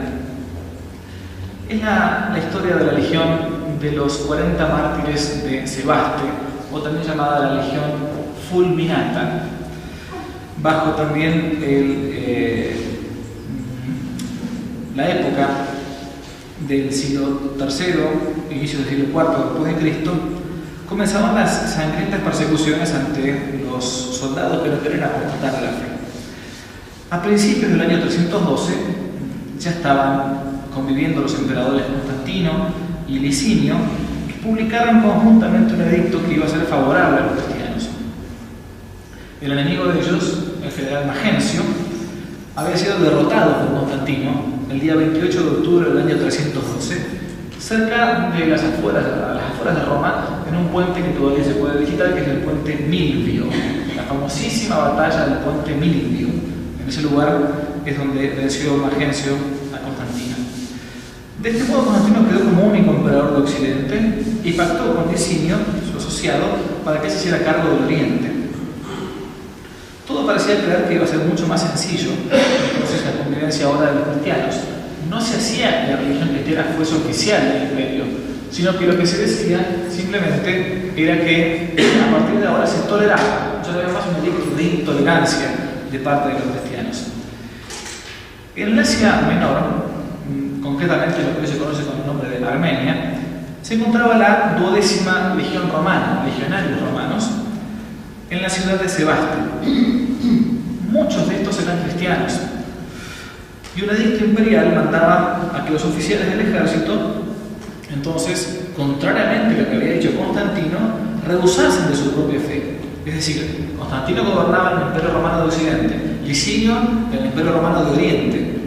Es la historia de la legión de los 40 mártires de Sebaste, o también llamada la legión Fulminata, bajo también la época del siglo III, inicio del siglo IV después de Cristo. Comenzaban las sangrientas persecuciones ante los soldados que no querían apostatar a la fe. A principios del año 312 ya estaban conviviendo los emperadores Constantino y Licinio, que publicaron conjuntamente un edicto que iba a ser favorable a los cristianos. El enemigo de ellos, el general Magencio, había sido derrotado por Constantino el día 28 de octubre del año 312, cerca de las afueras de Roma, en un puente que todavía se puede visitar, que es el puente Milvio, la famosísima batalla del puente Milvio. En ese lugar es donde venció Magencio a Constantino. De este modo, Constantino quedó como único emperador de Occidente y pactó con Licinio, su asociado, para que se hiciera cargo del Oriente. Todo parecía creer que iba a ser mucho más sencillo entonces la convivencia ahora de los cristianos. No se hacía que la religión cristiana fuese oficial del imperio, sino que lo que se decía simplemente era que a partir de ahora se toleraba, ya había más un edicto de intolerancia de parte de los cristianos. En Asia Menor, concretamente lo que hoy se conoce con el nombre de Armenia, se encontraba la 12ª legión romana, legionarios romanos, en la ciudad de Sebaste. Muchos de estos eran cristianos, y un edicto imperial mandaba a que los oficiales del ejército, entonces, contrariamente a lo que había dicho Constantino, rehusasen de su propia fe. Es decir, Constantino gobernaba en el Imperio Romano de Occidente, Licinio en el Imperio Romano de Oriente,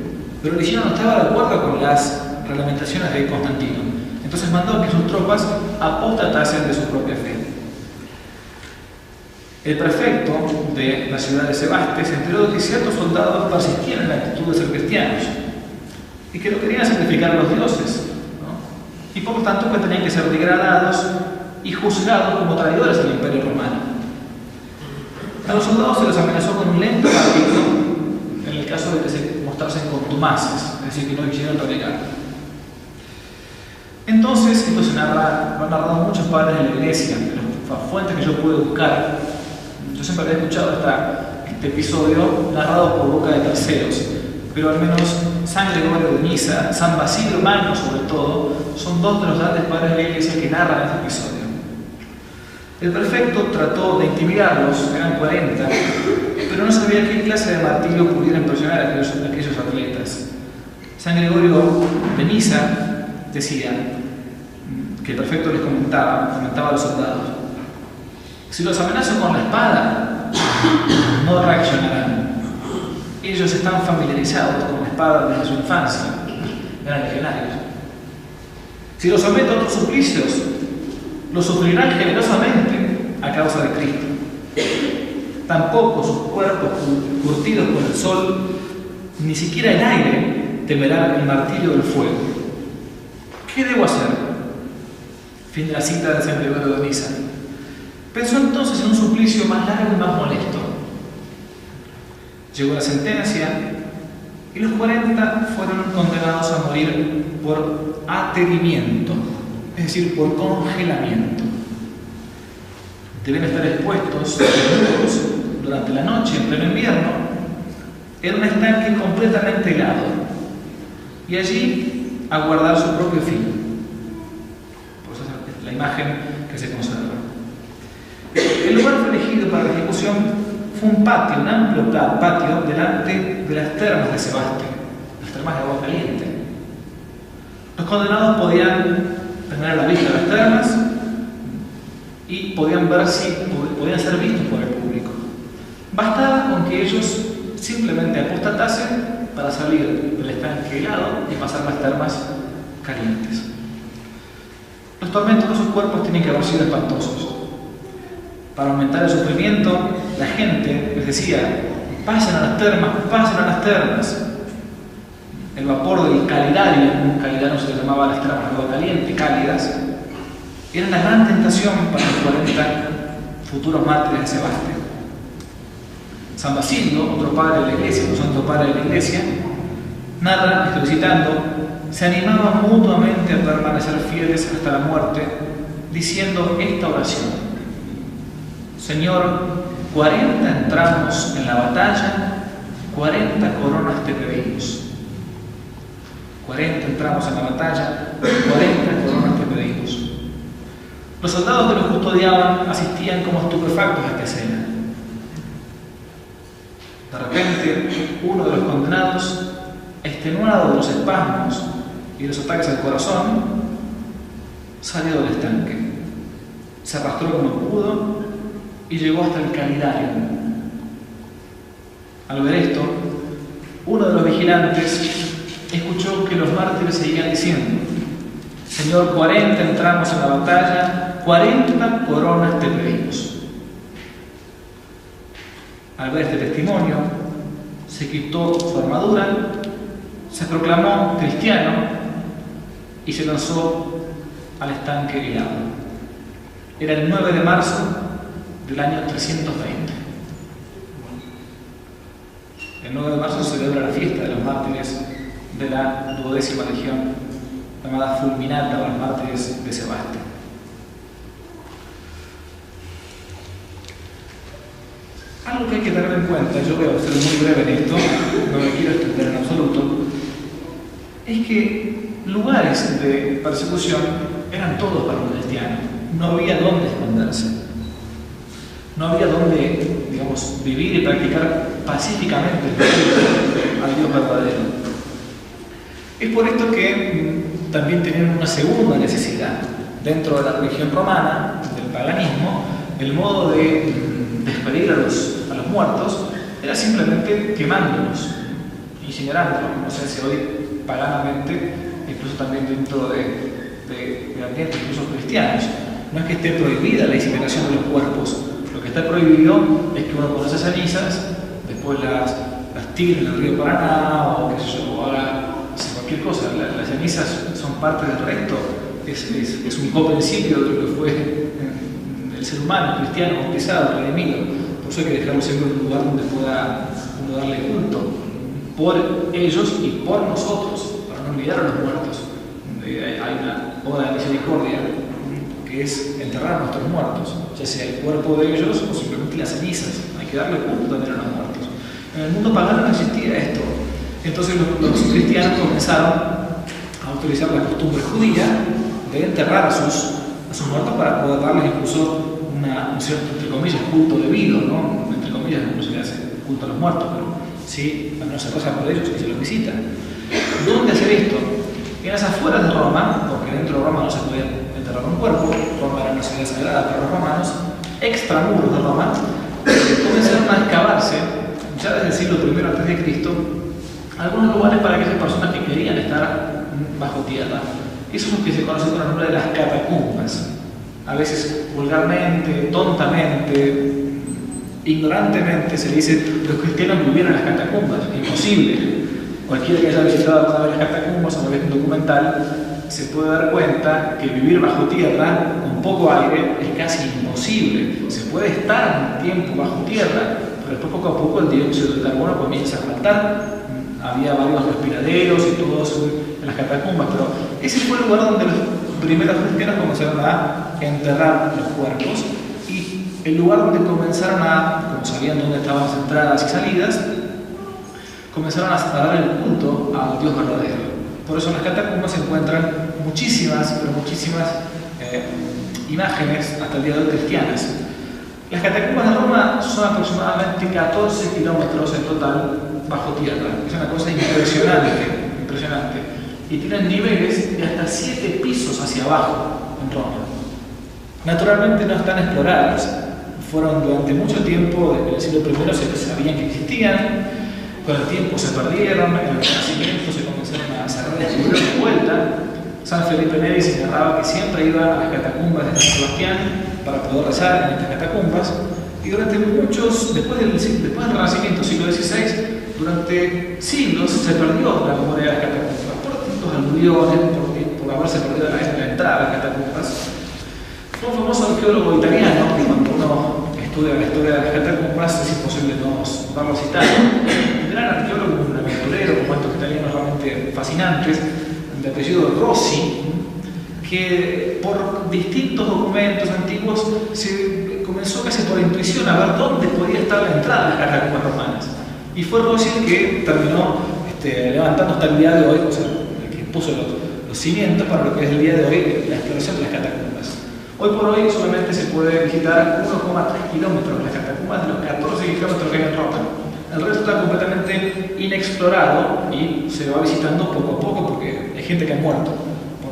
pero Licinio no estaba de acuerdo con las reglamentaciones de Constantino. Entonces mandó que sus tropas apostatasen de su propia fe. El prefecto de la ciudad de Sebaste se enteró de que ciertos soldados persistían en la actitud de ser cristianos y que no querían sacrificar a los dioses, ¿no? Y por lo tanto que tenían que ser degradados y juzgados como traidores del Imperio Romano. A los soldados se los amenazó con un lento castigo en el caso de que se mostrasen contumaces, es decir, que no quisieran renegar. Entonces, esto lo han narrado muchos padres de la iglesia, de las fuentes que yo pude buscar. Yo siempre había escuchado este episodio narrado por boca de terceros, pero al menos San Gregorio de Nisa, San Basilio Magno sobre todo, son dos de los grandes padres de la iglesia que narran este episodio. El prefecto trató de intimidarlos, eran 40, pero no sabía qué clase de martirio pudiera impresionar a aquellos atletas. San Gregorio de Nisa decía que el prefecto les comentaba a los soldados: si los amenazo con la espada, no reaccionarán. Ellos están familiarizados con la espada desde su infancia, eran legionarios. Si los someto a otros suplicios, los sufrirán generosamente a causa de Cristo. Tampoco sus cuerpos curtidos por el sol, ni siquiera el aire, temerán el martirio del fuego. ¿Qué debo hacer? Fin de la cita de San Gregorio de Nisa. Pensó entonces en un suplicio más largo y más molesto. Llegó la sentencia y los 40 fueron condenados a morir por aterimiento, es decir, por congelamiento. Deben estar expuestos durante la noche, en pleno invierno, en un estanque completamente helado y allí aguardar su propio fin. Por eso es la imagen que se conserva. El lugar fue elegido para la ejecución fue un patio, un amplio patio delante de las termas de Sebaste, las termas de agua caliente. Los condenados podían tener a la vista las termas y podían ser vistos por el público. Bastaba con que ellos simplemente apostatasen para salir del estanque helado y pasar las termas calientes. Los tormentos de sus cuerpos tienen que haber sido espantosos. Para aumentar el sufrimiento, la gente les decía: pasen a las termas, pasen a las termas. El vapor del calidario, un calidario se le llamaba a las termas de agua caliente, cálidas, era una gran tentación para los 40 futuros mártires de Sebaste. San Basilio, otro padre de la iglesia, un santo padre de la iglesia, narra, estoy citando, se animaban mutuamente a permanecer fieles hasta la muerte, diciendo esta oración: Señor, 40 entramos en la batalla, 40 coronas te pedimos. 40 entramos en la batalla, 40 coronas te pedimos. Los soldados que los custodiaban asistían como estupefactos a esta escena. De repente, uno de los condenados, extenuado de los espasmos y de los ataques al corazón, salió del estanque. Se arrastró como pudo y llegó hasta el calidario. Al ver esto, uno de los vigilantes escuchó que los mártires seguían diciendo: Señor, 40 entramos en la batalla, 40 coronas te pedimos. Al ver este testimonio, se quitó su armadura, se proclamó cristiano y se lanzó al estanque helado. Era el 9 de marzo del año 320. El 9 de marzo se celebra la fiesta de los mártires de la 12ª legión, llamada Fulminata, o los mártires de Sebaste. Algo que hay que tener en cuenta, yo voy a ser muy breve en esto, no me quiero extender en absoluto, es que lugares de persecución eran todos para los cristianos, no había dónde esconderse. No había dónde, digamos, vivir y practicar pacíficamente al Dios verdadero. Es por esto que también tenían una segunda necesidad. Dentro de la religión romana, del paganismo, el modo de despedir a los muertos era simplemente quemándolos, incinerándolos, como se hace hoy paganamente, incluso también dentro de ambientes incluso cristianos. No es que esté prohibida la incineración de los cuerpos, lo que está prohibido es que uno con esas cenizas después las tire en el río Paraná o qué sé yo, o haga cualquier cosa. Las cenizas son parte del resto, es un coprincipio de lo que fue el ser humano, cristiano, bautizado, redimido. Por eso hay que dejarlo siempre en un lugar donde pueda uno darle culto por ellos y por nosotros, para no olvidar a los muertos. Hay una obra de misericordia que es enterrar a nuestros muertos, ya sea el cuerpo de ellos o simplemente las cenizas. Hay que darle culto también a los muertos. En el mundo pagano no existía esto. Entonces los cristianos comenzaron a utilizar la costumbre judía de enterrar a sus muertos para poder darles incluso un cierto, entre comillas, culto debido, ¿no? Entre comillas, no se le hace culto a los muertos, pero sí, no se reza por ellos y se los visita. ¿Dónde hacer esto? En las afueras de Roma, porque dentro de Roma no se podía enterrar un cuerpo, Roma era una ciudad sagrada para los romanos, extramuros de Roma, comenzaron a excavarse, ya desde el siglo I a.C., algunos lugares para aquellas personas que querían estar bajo tierra. Eso es lo que se conoce con el nombre de las catacumbas. A veces vulgarmente, tontamente, ignorantemente se le dice que los cristianos vivieron en las catacumbas. Imposible. Cualquiera que haya visitado alguna vez las catacumbas o vez un documental se puede dar cuenta que vivir bajo tierra con poco aire es casi imposible. Se puede estar un tiempo bajo tierra, pero después poco a poco el dióxido de carbono comienza a faltar. Había varios respiraderos y todo eso en las catacumbas, pero ese fue el lugar donde los primeros cristianos comenzaron a enterrar los cuerpos y el lugar donde comenzaron como sabían dónde estaban las entradas y salidas, comenzaron a dar el culto al Dios verdadero. Por eso en las catacumbas se encuentran muchísimas imágenes hasta el día de hoy cristianas. Las catacumbas de Roma son aproximadamente 14 kilómetros en total bajo tierra. Es una cosa impresionante. Y tienen niveles de hasta 7 pisos hacia abajo en Roma. Naturalmente no están exploradas. Fueron durante mucho tiempo, desde el siglo I se sabían que existían. Con el tiempo se perdieron, en el Renacimiento se comenzaron a cerrar y descubrir de vuelta. San Felipe Neri señalaba que siempre iba a las catacumbas de San Sebastián para poder rezar en estas catacumbas. Y durante después del Renacimiento, siglo XVI, durante siglos se perdió la memoria de las catacumbas por distintos aluviones, por haberse perdido la entrada a las catacumbas. Fue un famoso arqueólogo italiano que cuando uno estudia la historia de las catacumbas es imposible no darlo citado. Un gran arqueólogo, un aventurero con cuentos italianos realmente fascinantes, de apellido Rossi, que por distintos documentos antiguos se comenzó casi por intuición a ver dónde podía estar la entrada a las catacumbas romanas. Y fue Rossi el que terminó levantando hasta el día de hoy, o sea, el que puso los cimientos para lo que es el día de hoy la exploración de las catacumbas. Hoy por hoy solamente se puede visitar 1,3 kilómetros de las catacumbas de los 14 kilómetros que hay en Roma. El resto está completamente inexplorado y se va visitando poco a poco porque hay gente que ha muerto.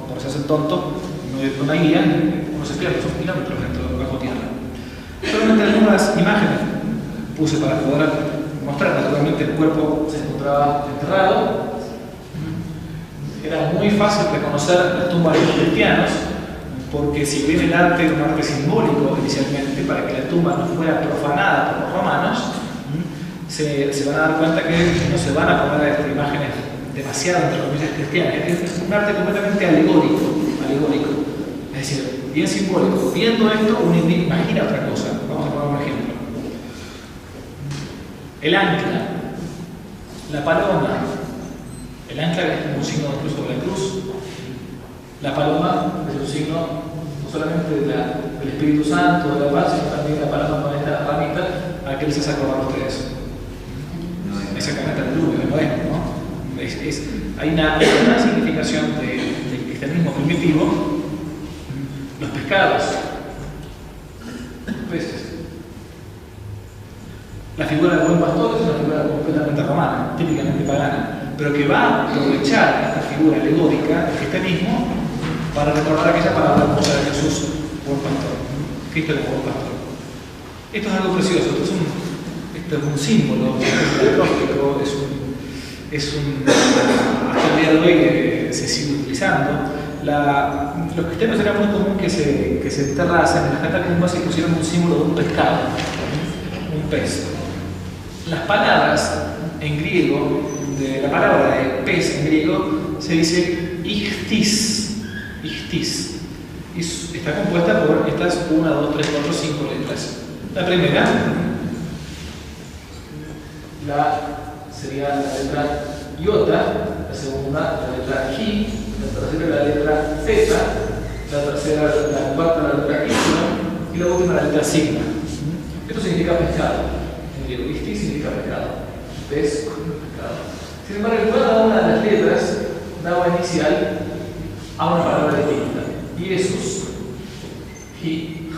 Por si hace tonto, no hay una guía, uno se pierde, son kilómetros dentro bajo tierra. Solamente algunas imágenes puse para poder mostrar. Naturalmente el cuerpo se encontraba enterrado. Era muy fácil reconocer las tumbas de los cristianos porque si bien el arte era un arte simbólico inicialmente para que la tumba no fuera profanada por los romanos, se van a dar cuenta que no se van a poner imágenes demasiado entre comillas cristianas. Es un arte completamente alegórico. Es decir, bien simbólico. Viendo esto, uno imagina otra cosa. Vamos a poner un ejemplo. El ancla, la paloma. El ancla es un signo incluso de la cruz. La paloma es un signo no solamente del Espíritu Santo, de la paz, sino también la paloma con esta ramita a que les hace acordar a ustedes. Esa canasta de lluvia, ¿no es? ¿No? Hay una gran significación del cristianismo primitivo. Los pescados, los peces. La figura del buen pastor es una figura completamente romana, típicamente pagana, pero que va a aprovechar esta figura alegórica del cristianismo para recordar aquella palabra hermosa de Jesús, buen pastor. Cristo como buen pastor. Esto es algo precioso, esto es un símbolo filantrópico, hasta el día de hoy se sigue utilizando. Los cristianos era muy común que se enterrasen en las catacumbas y pusieran un símbolo de un pescado, un pez. Las palabras en griego, la palabra de pez en griego se dice ichthys, y está compuesta por estas 1, 2, 3, 4, 5 letras. La primera sería la letra iota, la segunda la letra ji, la tercera la letra zeta, la tercera, la cuarta la letra y la última la letra sigma. Esto significa pescado. En griego, ichthys significa pescado. Pez, pescado. Sin embargo, cada una de las letras daba inicial a una palabra distinta. Jesús,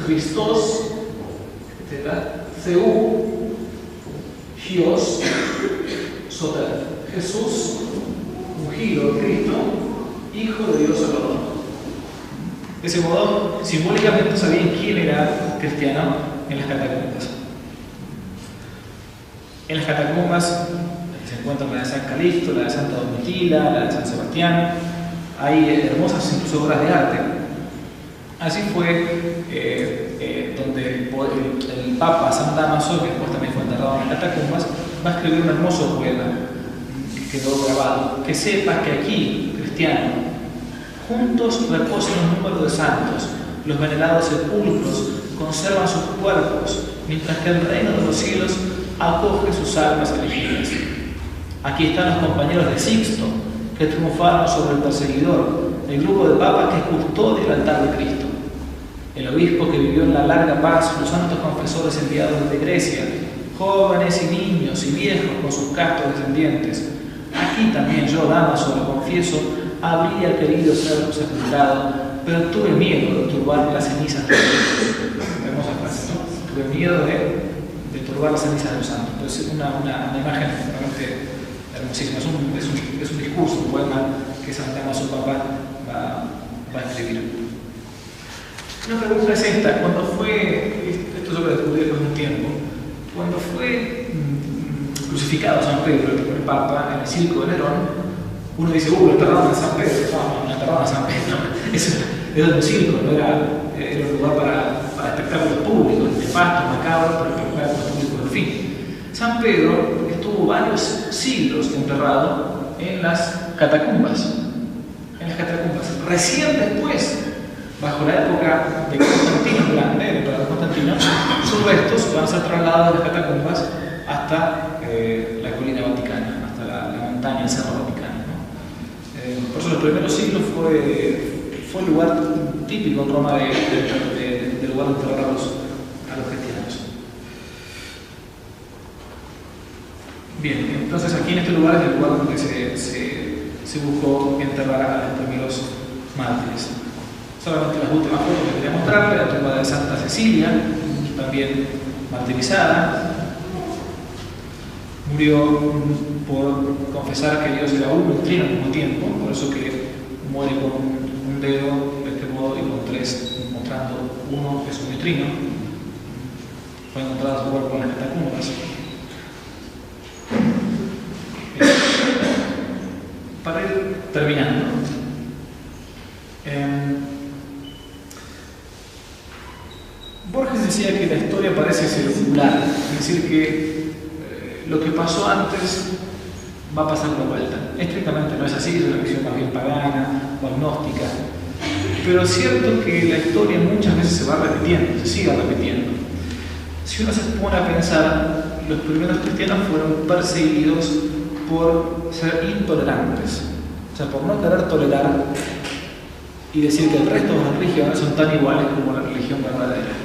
Christos, Theou, Dios, Soter. Jesús, ungido, Cristo, Hijo de Dios Salvador. De ese modo, simbólicamente sabían quién era cristiano en las catacumbas. En las catacumbas se encuentran la de San Calixto, la de Santa Domitila, la de San Sebastián. Hay hermosas incluso obras de arte. Así fue donde el Papa San Dámaso, que después también fue enterrado en las catacumbas, va a escribir un hermoso poema que quedó grabado. Que sepa que aquí, cristiano, juntos reposan un número de santos, los venerados sepulcros conservan sus cuerpos, mientras que el reino de los cielos acoge sus almas elegidas. Aquí están los compañeros de Sixto, que triunfaron sobre el perseguidor, el grupo de papas que custodia el altar de Cristo, el obispo que vivió en la larga paz, los santos confesores enviados desde Grecia, jóvenes y niños y viejos con sus castos descendientes. Aquí también yo, Dámaso, lo confieso, habría querido ser sepultado, pero tuve miedo de turbar las cenizas de los santos. Hermosa frase, ¿no? Tuve miedo de turbar las cenizas de los santos. Entonces, una imagen realmente hermosísima. Es un discurso, un poema que San Dámaso Papa va a escribir. Una pregunta es esta: cuando fue, esto yo lo descubrí después de un tiempo, cuando fue crucificado San Pedro, el Papa, en el Circo de Nerón, uno dice, lo enterraron en San Pedro. No enterraron a San Pedro. Eso era un circo, no era un lugar para espectáculos públicos, nefastos, macabros, para espectáculos públicos, en fin. San Pedro estuvo varios siglos enterrado en las catacumbas. Recién después, bajo la época de Constantino el Grande, el emperador Constantino, sus restos van a ser trasladados de las catacumbas hasta la colina vaticana, hasta la montaña, el cerro vaticano, ¿no? Por eso los primeros siglos fue el lugar típico en Roma del lugar de enterrar a los cristianos. Bien, entonces aquí en este lugar es el lugar donde se buscó enterrar a los primeros mártires. Solamente las últimas fotos que quería mostrarles: la tumba de Santa Cecilia, también martirizada. Murió por confesar que Dios era uno y trino al mismo tiempo, por eso que muere con un dedo de este modo y con tres, mostrando uno es un y trino. Fue encontrado su cuerpo en las catacumbas. Para ir terminando, Borges decía que la historia parece circular, es decir, que lo que pasó antes va a pasar de vuelta. Estrictamente no es así, es una visión más bien pagana o agnóstica, pero es cierto que la historia muchas veces se va repitiendo, se sigue repitiendo. Si uno se pone a pensar, los primeros cristianos fueron perseguidos por ser intolerantes, o sea, por no querer tolerar y decir que el resto de las religiones son tan iguales como la religión verdadera.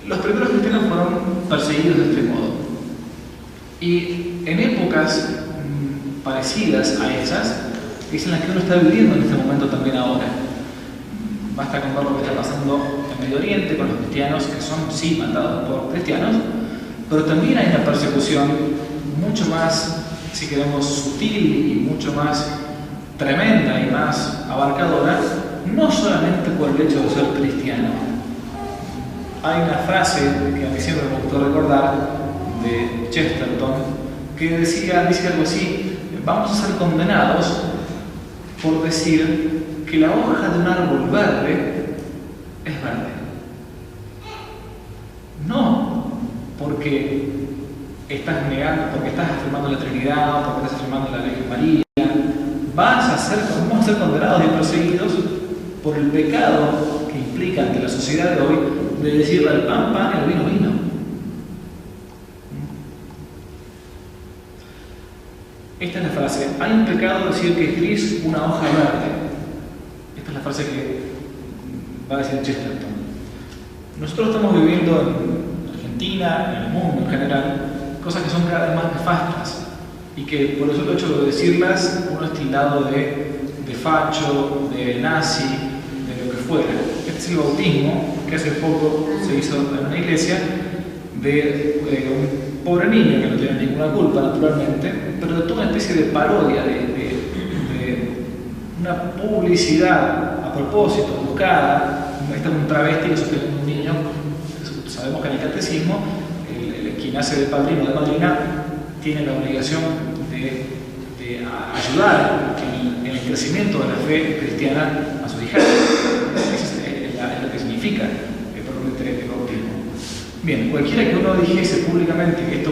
Los primeros cristianos fueron perseguidos de este modo, y en épocas parecidas a esas es en las que uno está viviendo en este momento también ahora. Basta con ver lo que está pasando en Medio Oriente con los cristianos, que son sí matados por cristianos, pero también hay una persecución mucho más, si queremos, sutil y mucho más tremenda y más abarcadora, no solamente por el hecho de ser cristiano, hay una frase que a mí siempre me gustó recordar de Chesterton que dice algo así: vamos a ser condenados por decir que la hoja de un árbol verde es verde. No porque estás negando, porque estás afirmando la Trinidad o porque estás afirmando la Virgen María. Vamos a ser condenados y perseguidos por el pecado que implica ante la sociedad de hoy de decirle al pan, pan y al vino, vino. Esta es la frase: hay un pecado decir que es gris una hoja verde. Esta es la frase que va a decir Chesterton. Nosotros estamos viviendo en Argentina, en el mundo en general, cosas que son cada vez más nefastas y que por eso el hecho de decirlas uno es tildado de facho, de nazi, de lo que fuera. Este es el bautismo que hace poco se hizo en una iglesia de un pobre niño que no tiene ninguna culpa, naturalmente, pero de toda una especie de parodia, de una publicidad a propósito, buscada. Este es un travesti que sostiene un niño. Sabemos que en el catecismo quien hace de padrino o de madrina tiene la obligación de ayudar en el crecimiento de la fe cristiana a sus hijas. Es lo que significa propiamente el bautismo. Bien, cualquiera que uno dijese públicamente que esto,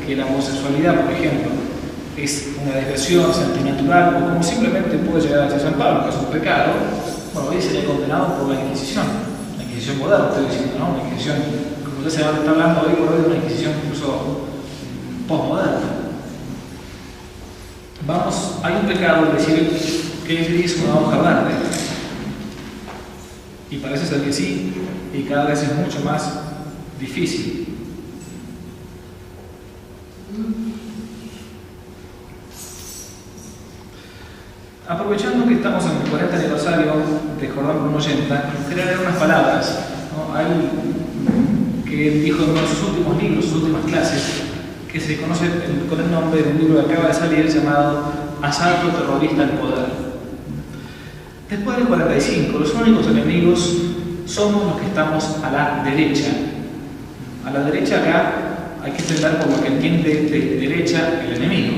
que la homosexualidad, por ejemplo, es una desviación, es antinatural, o como simplemente puede llegar a ser San Pablo, que es un pecado, hoy sería condenado por la Inquisición moderna, estoy diciendo, ¿no? Una Inquisición, como ya se está hablando hoy por hoy, de una Inquisición incluso postmoderna. Hay un pecado de decir que es gris una hoja verde, y parece ser que sí, y cada vez es mucho más difícil. Aprovechando que estamos en el 40 aniversario de Jordán Bruno Yenta, quería leer unas palabras, ¿no? Que él dijo en uno de sus últimos libros, sus últimas clases, que se conoce con el nombre de un libro que acaba de salir llamado Asalto terrorista al poder. Después del 45, los únicos enemigos somos los que estamos a la derecha. A la derecha acá hay que entender por lo que entiende de derecha el enemigo.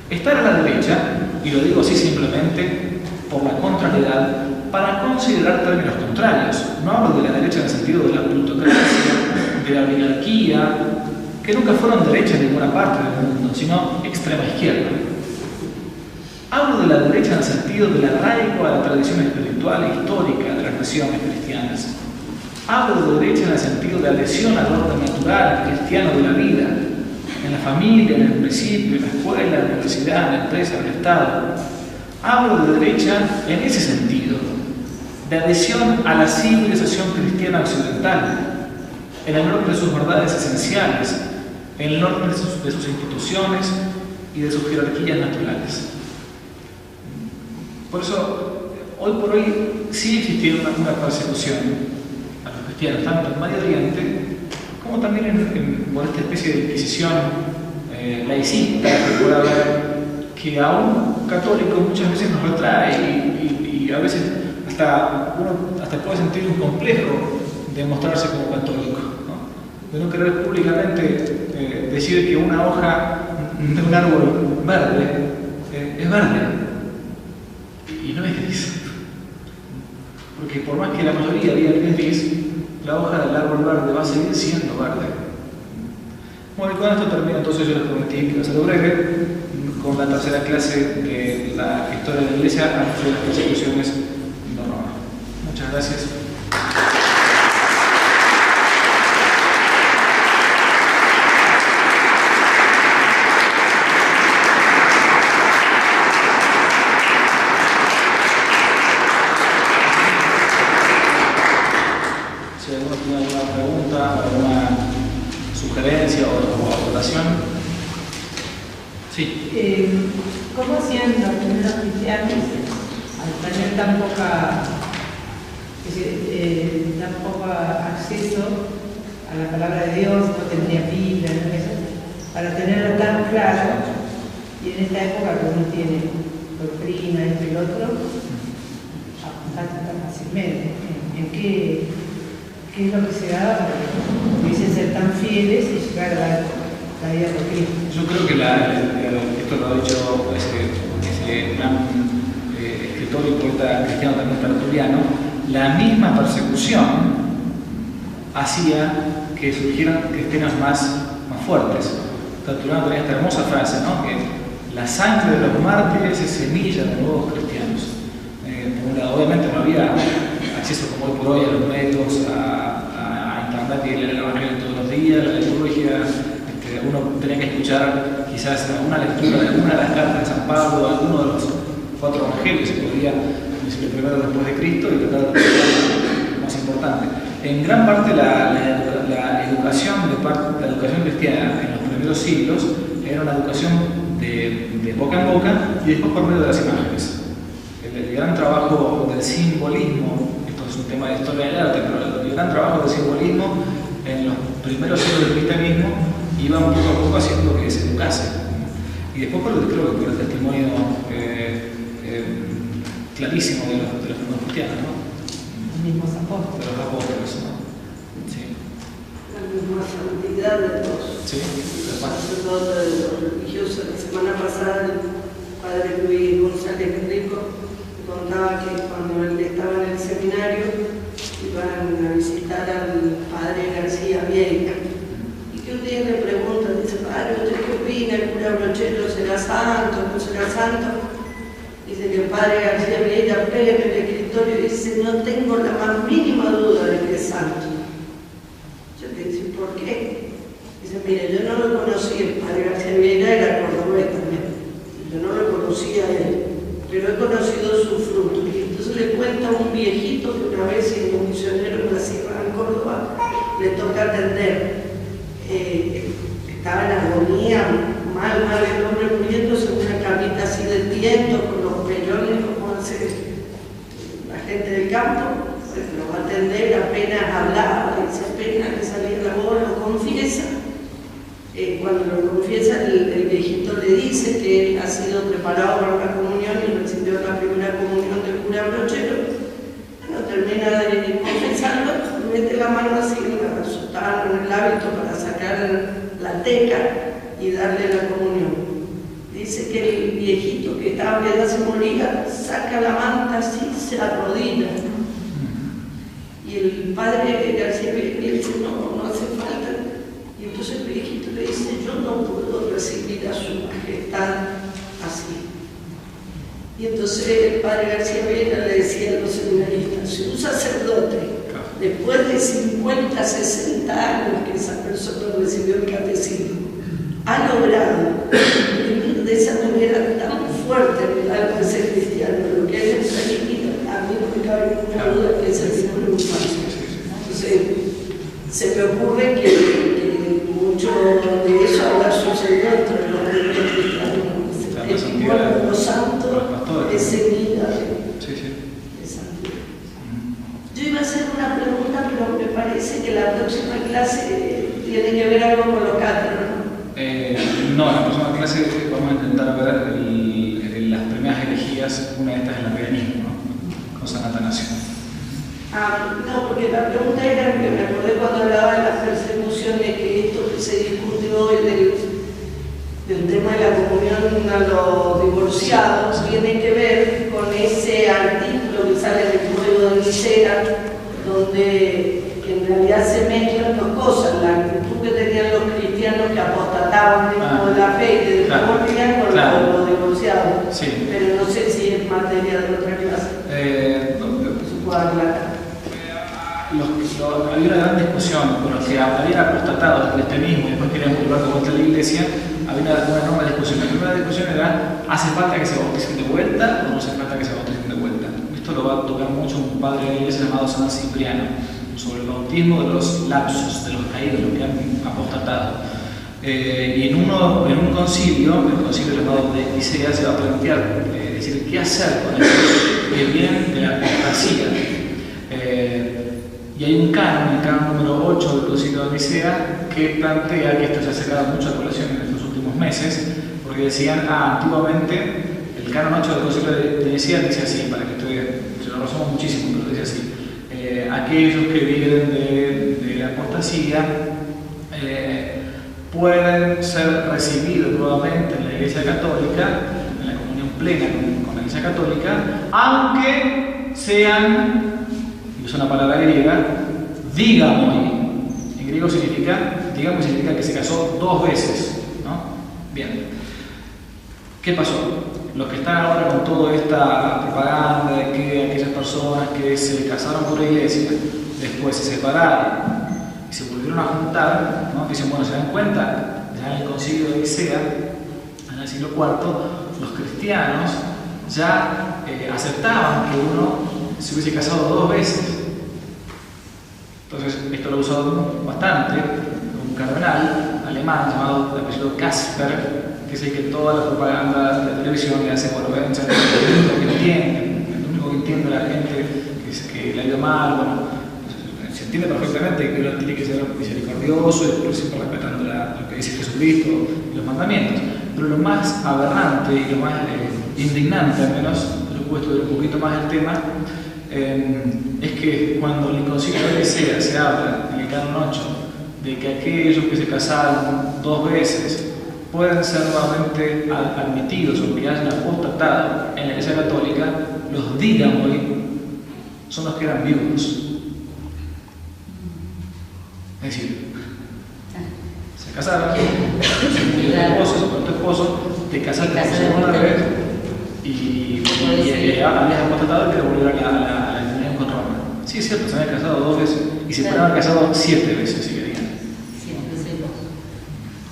Estar a la derecha, y lo digo así simplemente por la contrariedad, para considerar términos contrarios. No hablo de la derecha en el sentido de la plutocracia, de la oligarquía, que nunca fueron derecha en ninguna parte del mundo, sino extrema izquierda. Hablo de la derecha en el sentido del arraigo a la tradición espiritual e histórica de las naciones cristianas. Hablo de derecha en el sentido de adhesión al orden natural cristiano de la vida, en la familia, en el municipio, en la escuela, en la universidad, en la empresa, en el Estado. Hablo de derecha en ese sentido, de adhesión a la civilización cristiana occidental, en el orden de sus verdades esenciales, en el orden de sus instituciones y de sus jerarquías naturales. Por eso, hoy por hoy sigue existiendo una persecución a los cristianos, tanto en Medio Oriente como también por esta especie de inquisición laicista que puede haber, que a un católico muchas veces nos retrae y a veces uno hasta puede sentir un complejo de mostrarse como católico, ¿no? De no querer públicamente decir que una hoja de un árbol verde es verde. Y no es gris. Porque por más que la mayoría diga que es gris, la hoja del árbol verde va a seguir siendo verde. Bueno, y con esto termino, entonces yo les prometí que iba a ser breve, con la tercera clase de la historia de la Iglesia antes de las persecuciones de Roma. Muchas gracias. Si alguno tiene alguna pregunta, alguna sugerencia o aportación. Sí. ¿Cómo hacían los primeros cristianos al tener tan poco acceso a la palabra de Dios, no tendría Biblia, no eso, para tenerlo tan claro, y en esta época que uno tiene doctrina, esto y lo otro, apuntar tan fácilmente? ¿En qué ¿Qué es lo que se da para que pudiesen ser tan fieles y llegar a la vida de Cristo? Yo creo que esto lo ha dicho ese gran escritor y poeta cristiano también tertuliano, la misma persecución hacía que surgieran cristianos más fuertes. Tertuliano tenía esta hermosa frase, ¿no? Que la sangre de los mártires es semilla de nuevos cristianos. Por un lado, obviamente no había acceso como hoy por hoy a los medios, a internet y leer el evangelio todos los días, la liturgia. Uno tenía que escuchar quizás alguna lectura de alguna de las cartas de San Pablo, alguno de los 4 evangelios, se podía decir el primero después de Cristo y tratar de lo más importante. En gran parte la educación cristiana en los primeros siglos era una educación de boca en boca y después por medio de las imágenes. El gran trabajo del simbolismo, esto es un tema de historia del arte, pero el gran trabajo del simbolismo en los primeros siglos del cristianismo iba poco a poco haciendo que se educase. Y después creo que por el testimonio clarísimo de los primeros cristianos, ¿no? Los mismos apóstoles. De los apóstoles, ¿no? Sí. La misma santidad de los sacerdotes, de los religiosos. La semana pasada el padre Luis González Rico contaba que cuando él estaba en el seminario iban a visitar al padre García Vieira y que un día le pregunta, dice, padre, ¿usted qué opina? ¿El cura Brochero será santo? ¿No será santo? Dice que el padre García Vieira pega en el escritorio y dice, no tengo la más mínima duda de que es santo. Yo le dice, ¿por qué? Dice, mire, yo no lo conocí, el padre García Vieira era cordobés también, yo no lo conocía a él, pero he conocido su fruto. Y entonces le cuenta a un viejito que una vez siendo un misionero en la sierra en Córdoba le toca atender. Estaba en agonía, mal el hombre muriéndose en una camita así de tiento, con los pelones como hace la gente del campo. Pues lo va a atender, apenas hablaba, dice, apenas le salía la voz, lo confiesa. Cuando lo confiesa, el viejito le dice que él ha sido preparado para una comunión y recibió la primera comunión del cura Brochero. Bueno, termina de confesarlo, mete la mano así en la sotana, en el hábito para sacar la teca y darle la comunión. Dice que el viejito que estaba que ya se moría, saca la manta así, se arrodilla. Y el padre García le dice, no hace falta. Y entonces el viejito le dice, yo no puedo recibir a su majestad así. Y entonces el padre García Vieira le decía a los seminaristas, si un sacerdote, después de 50, 60 años que esa persona recibió el catecismo, ha logrado vivir de esa manera tan fuerte en el alma de ser cristiano, lo que es nuestra vida, a mí no me cabe ninguna duda que ese es el triunfante. Entonces, se me ocurre que mucho de eso habrá sucedido entre los primeros cristianos. El testimonio de los santos es semilla de santidad. Yo iba a hacer una pregunta, pero me parece que la próxima clase tiene que ver algo con los cátaros, ¿no? No, en la próxima clase vamos a intentar ver las primeras herejías, una de estas es el arrianismo, ¿no? Con San Atanasio. No, porque la pregunta era que me acordé cuando hablaba de las persecuciones, que esto que se discutió hoy del tema de la comunión a los divorciados tiene que ver con ese artículo que sale del Código de Nicea, donde en realidad se mezclan dos cosas, la actitud que tenían los cristianos que apostataban dentro de la fe y que después volvían con los divorciados. Sí. Pero no sé si es materia de otra clase. Se puede aclarar. Había una gran discusión con los que habían apostatado del cristianismo y después querían volver de vuelta a la iglesia. Había una enorme discusión. La primera discusión era, ¿hace falta que se bauticen de vuelta o no hace falta que se bauticen de vuelta? Esto lo va a tocar mucho un padre de la iglesia llamado San Cipriano, sobre el bautismo de los lapsos, de los caídos, los que han apostatado. Y en un concilio, el concilio llamado de Nicea, se va a plantear, decir, ¿qué hacer con eso que vienen de la apostasía? Y hay un canon, el canon número 8 del concilio de Nicea, que plantea que esto se ha sacado mucho a colación en estos últimos meses, porque decían, antiguamente, el canon 8 del concilio de Nicea dice así, para que ustedes, se lo resumo muchísimo, pero dice así, aquellos que vienen de la apostasía pueden ser recibidos nuevamente en la Iglesia Católica, en la comunión plena con la Iglesia Católica, aunque sean, y es una palabra griega, dígamoi. En griego significa que se casó 2 veces, ¿no? Bien. ¿Qué pasó? Los que están ahora con toda esta propaganda de que aquellas personas que se casaron por la iglesia, después se separaron y se volvieron a juntar, ¿no? Dicen, bueno, se dan cuenta, ya en el concilio de Nicea, en el siglo IV, los cristianos ya aceptaban que uno se hubiese casado 2 veces. Entonces, esto lo he usado bastante, un cardenal alemán llamado de apellido Kasper, que es el que toda la propaganda de televisión le hace, bueno, ven, el único que entiende a la gente que le ha ido mal, bueno, se entiende perfectamente que uno tiene que ser misericordioso y siempre respetando lo que dice Jesucristo y los mandamientos. Pero lo más aberrante y lo más indignante, al menos, lo he puesto un poquito más el tema, es que cuando en el concilio de Nicea se habla en el canon 8 de que aquellos que se casaron 2 veces pueden ser nuevamente admitidos o que hayan apostatado en la Iglesia Católica, los dígamoi son los que eran viudos. Es decir, se casaron, tu esposo, te casaste por segunda vez y habías apostatado y te volvieron a la unión con Roma. Sí, es cierto, se habían casado 2 veces y se habían casado 7 veces, si querían.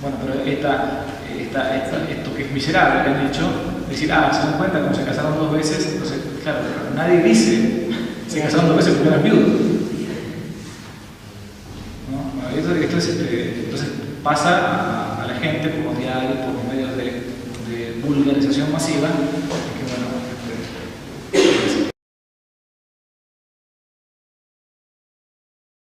Bueno, pero esto que es miserable que han dicho, decir, se dan cuenta cómo se casaron 2 veces, entonces, claro, nadie dice, se casaron 2 veces porque eran viudos. ¿No? Bueno, entonces pasa a la gente por diario, por medios de vulgarización masiva,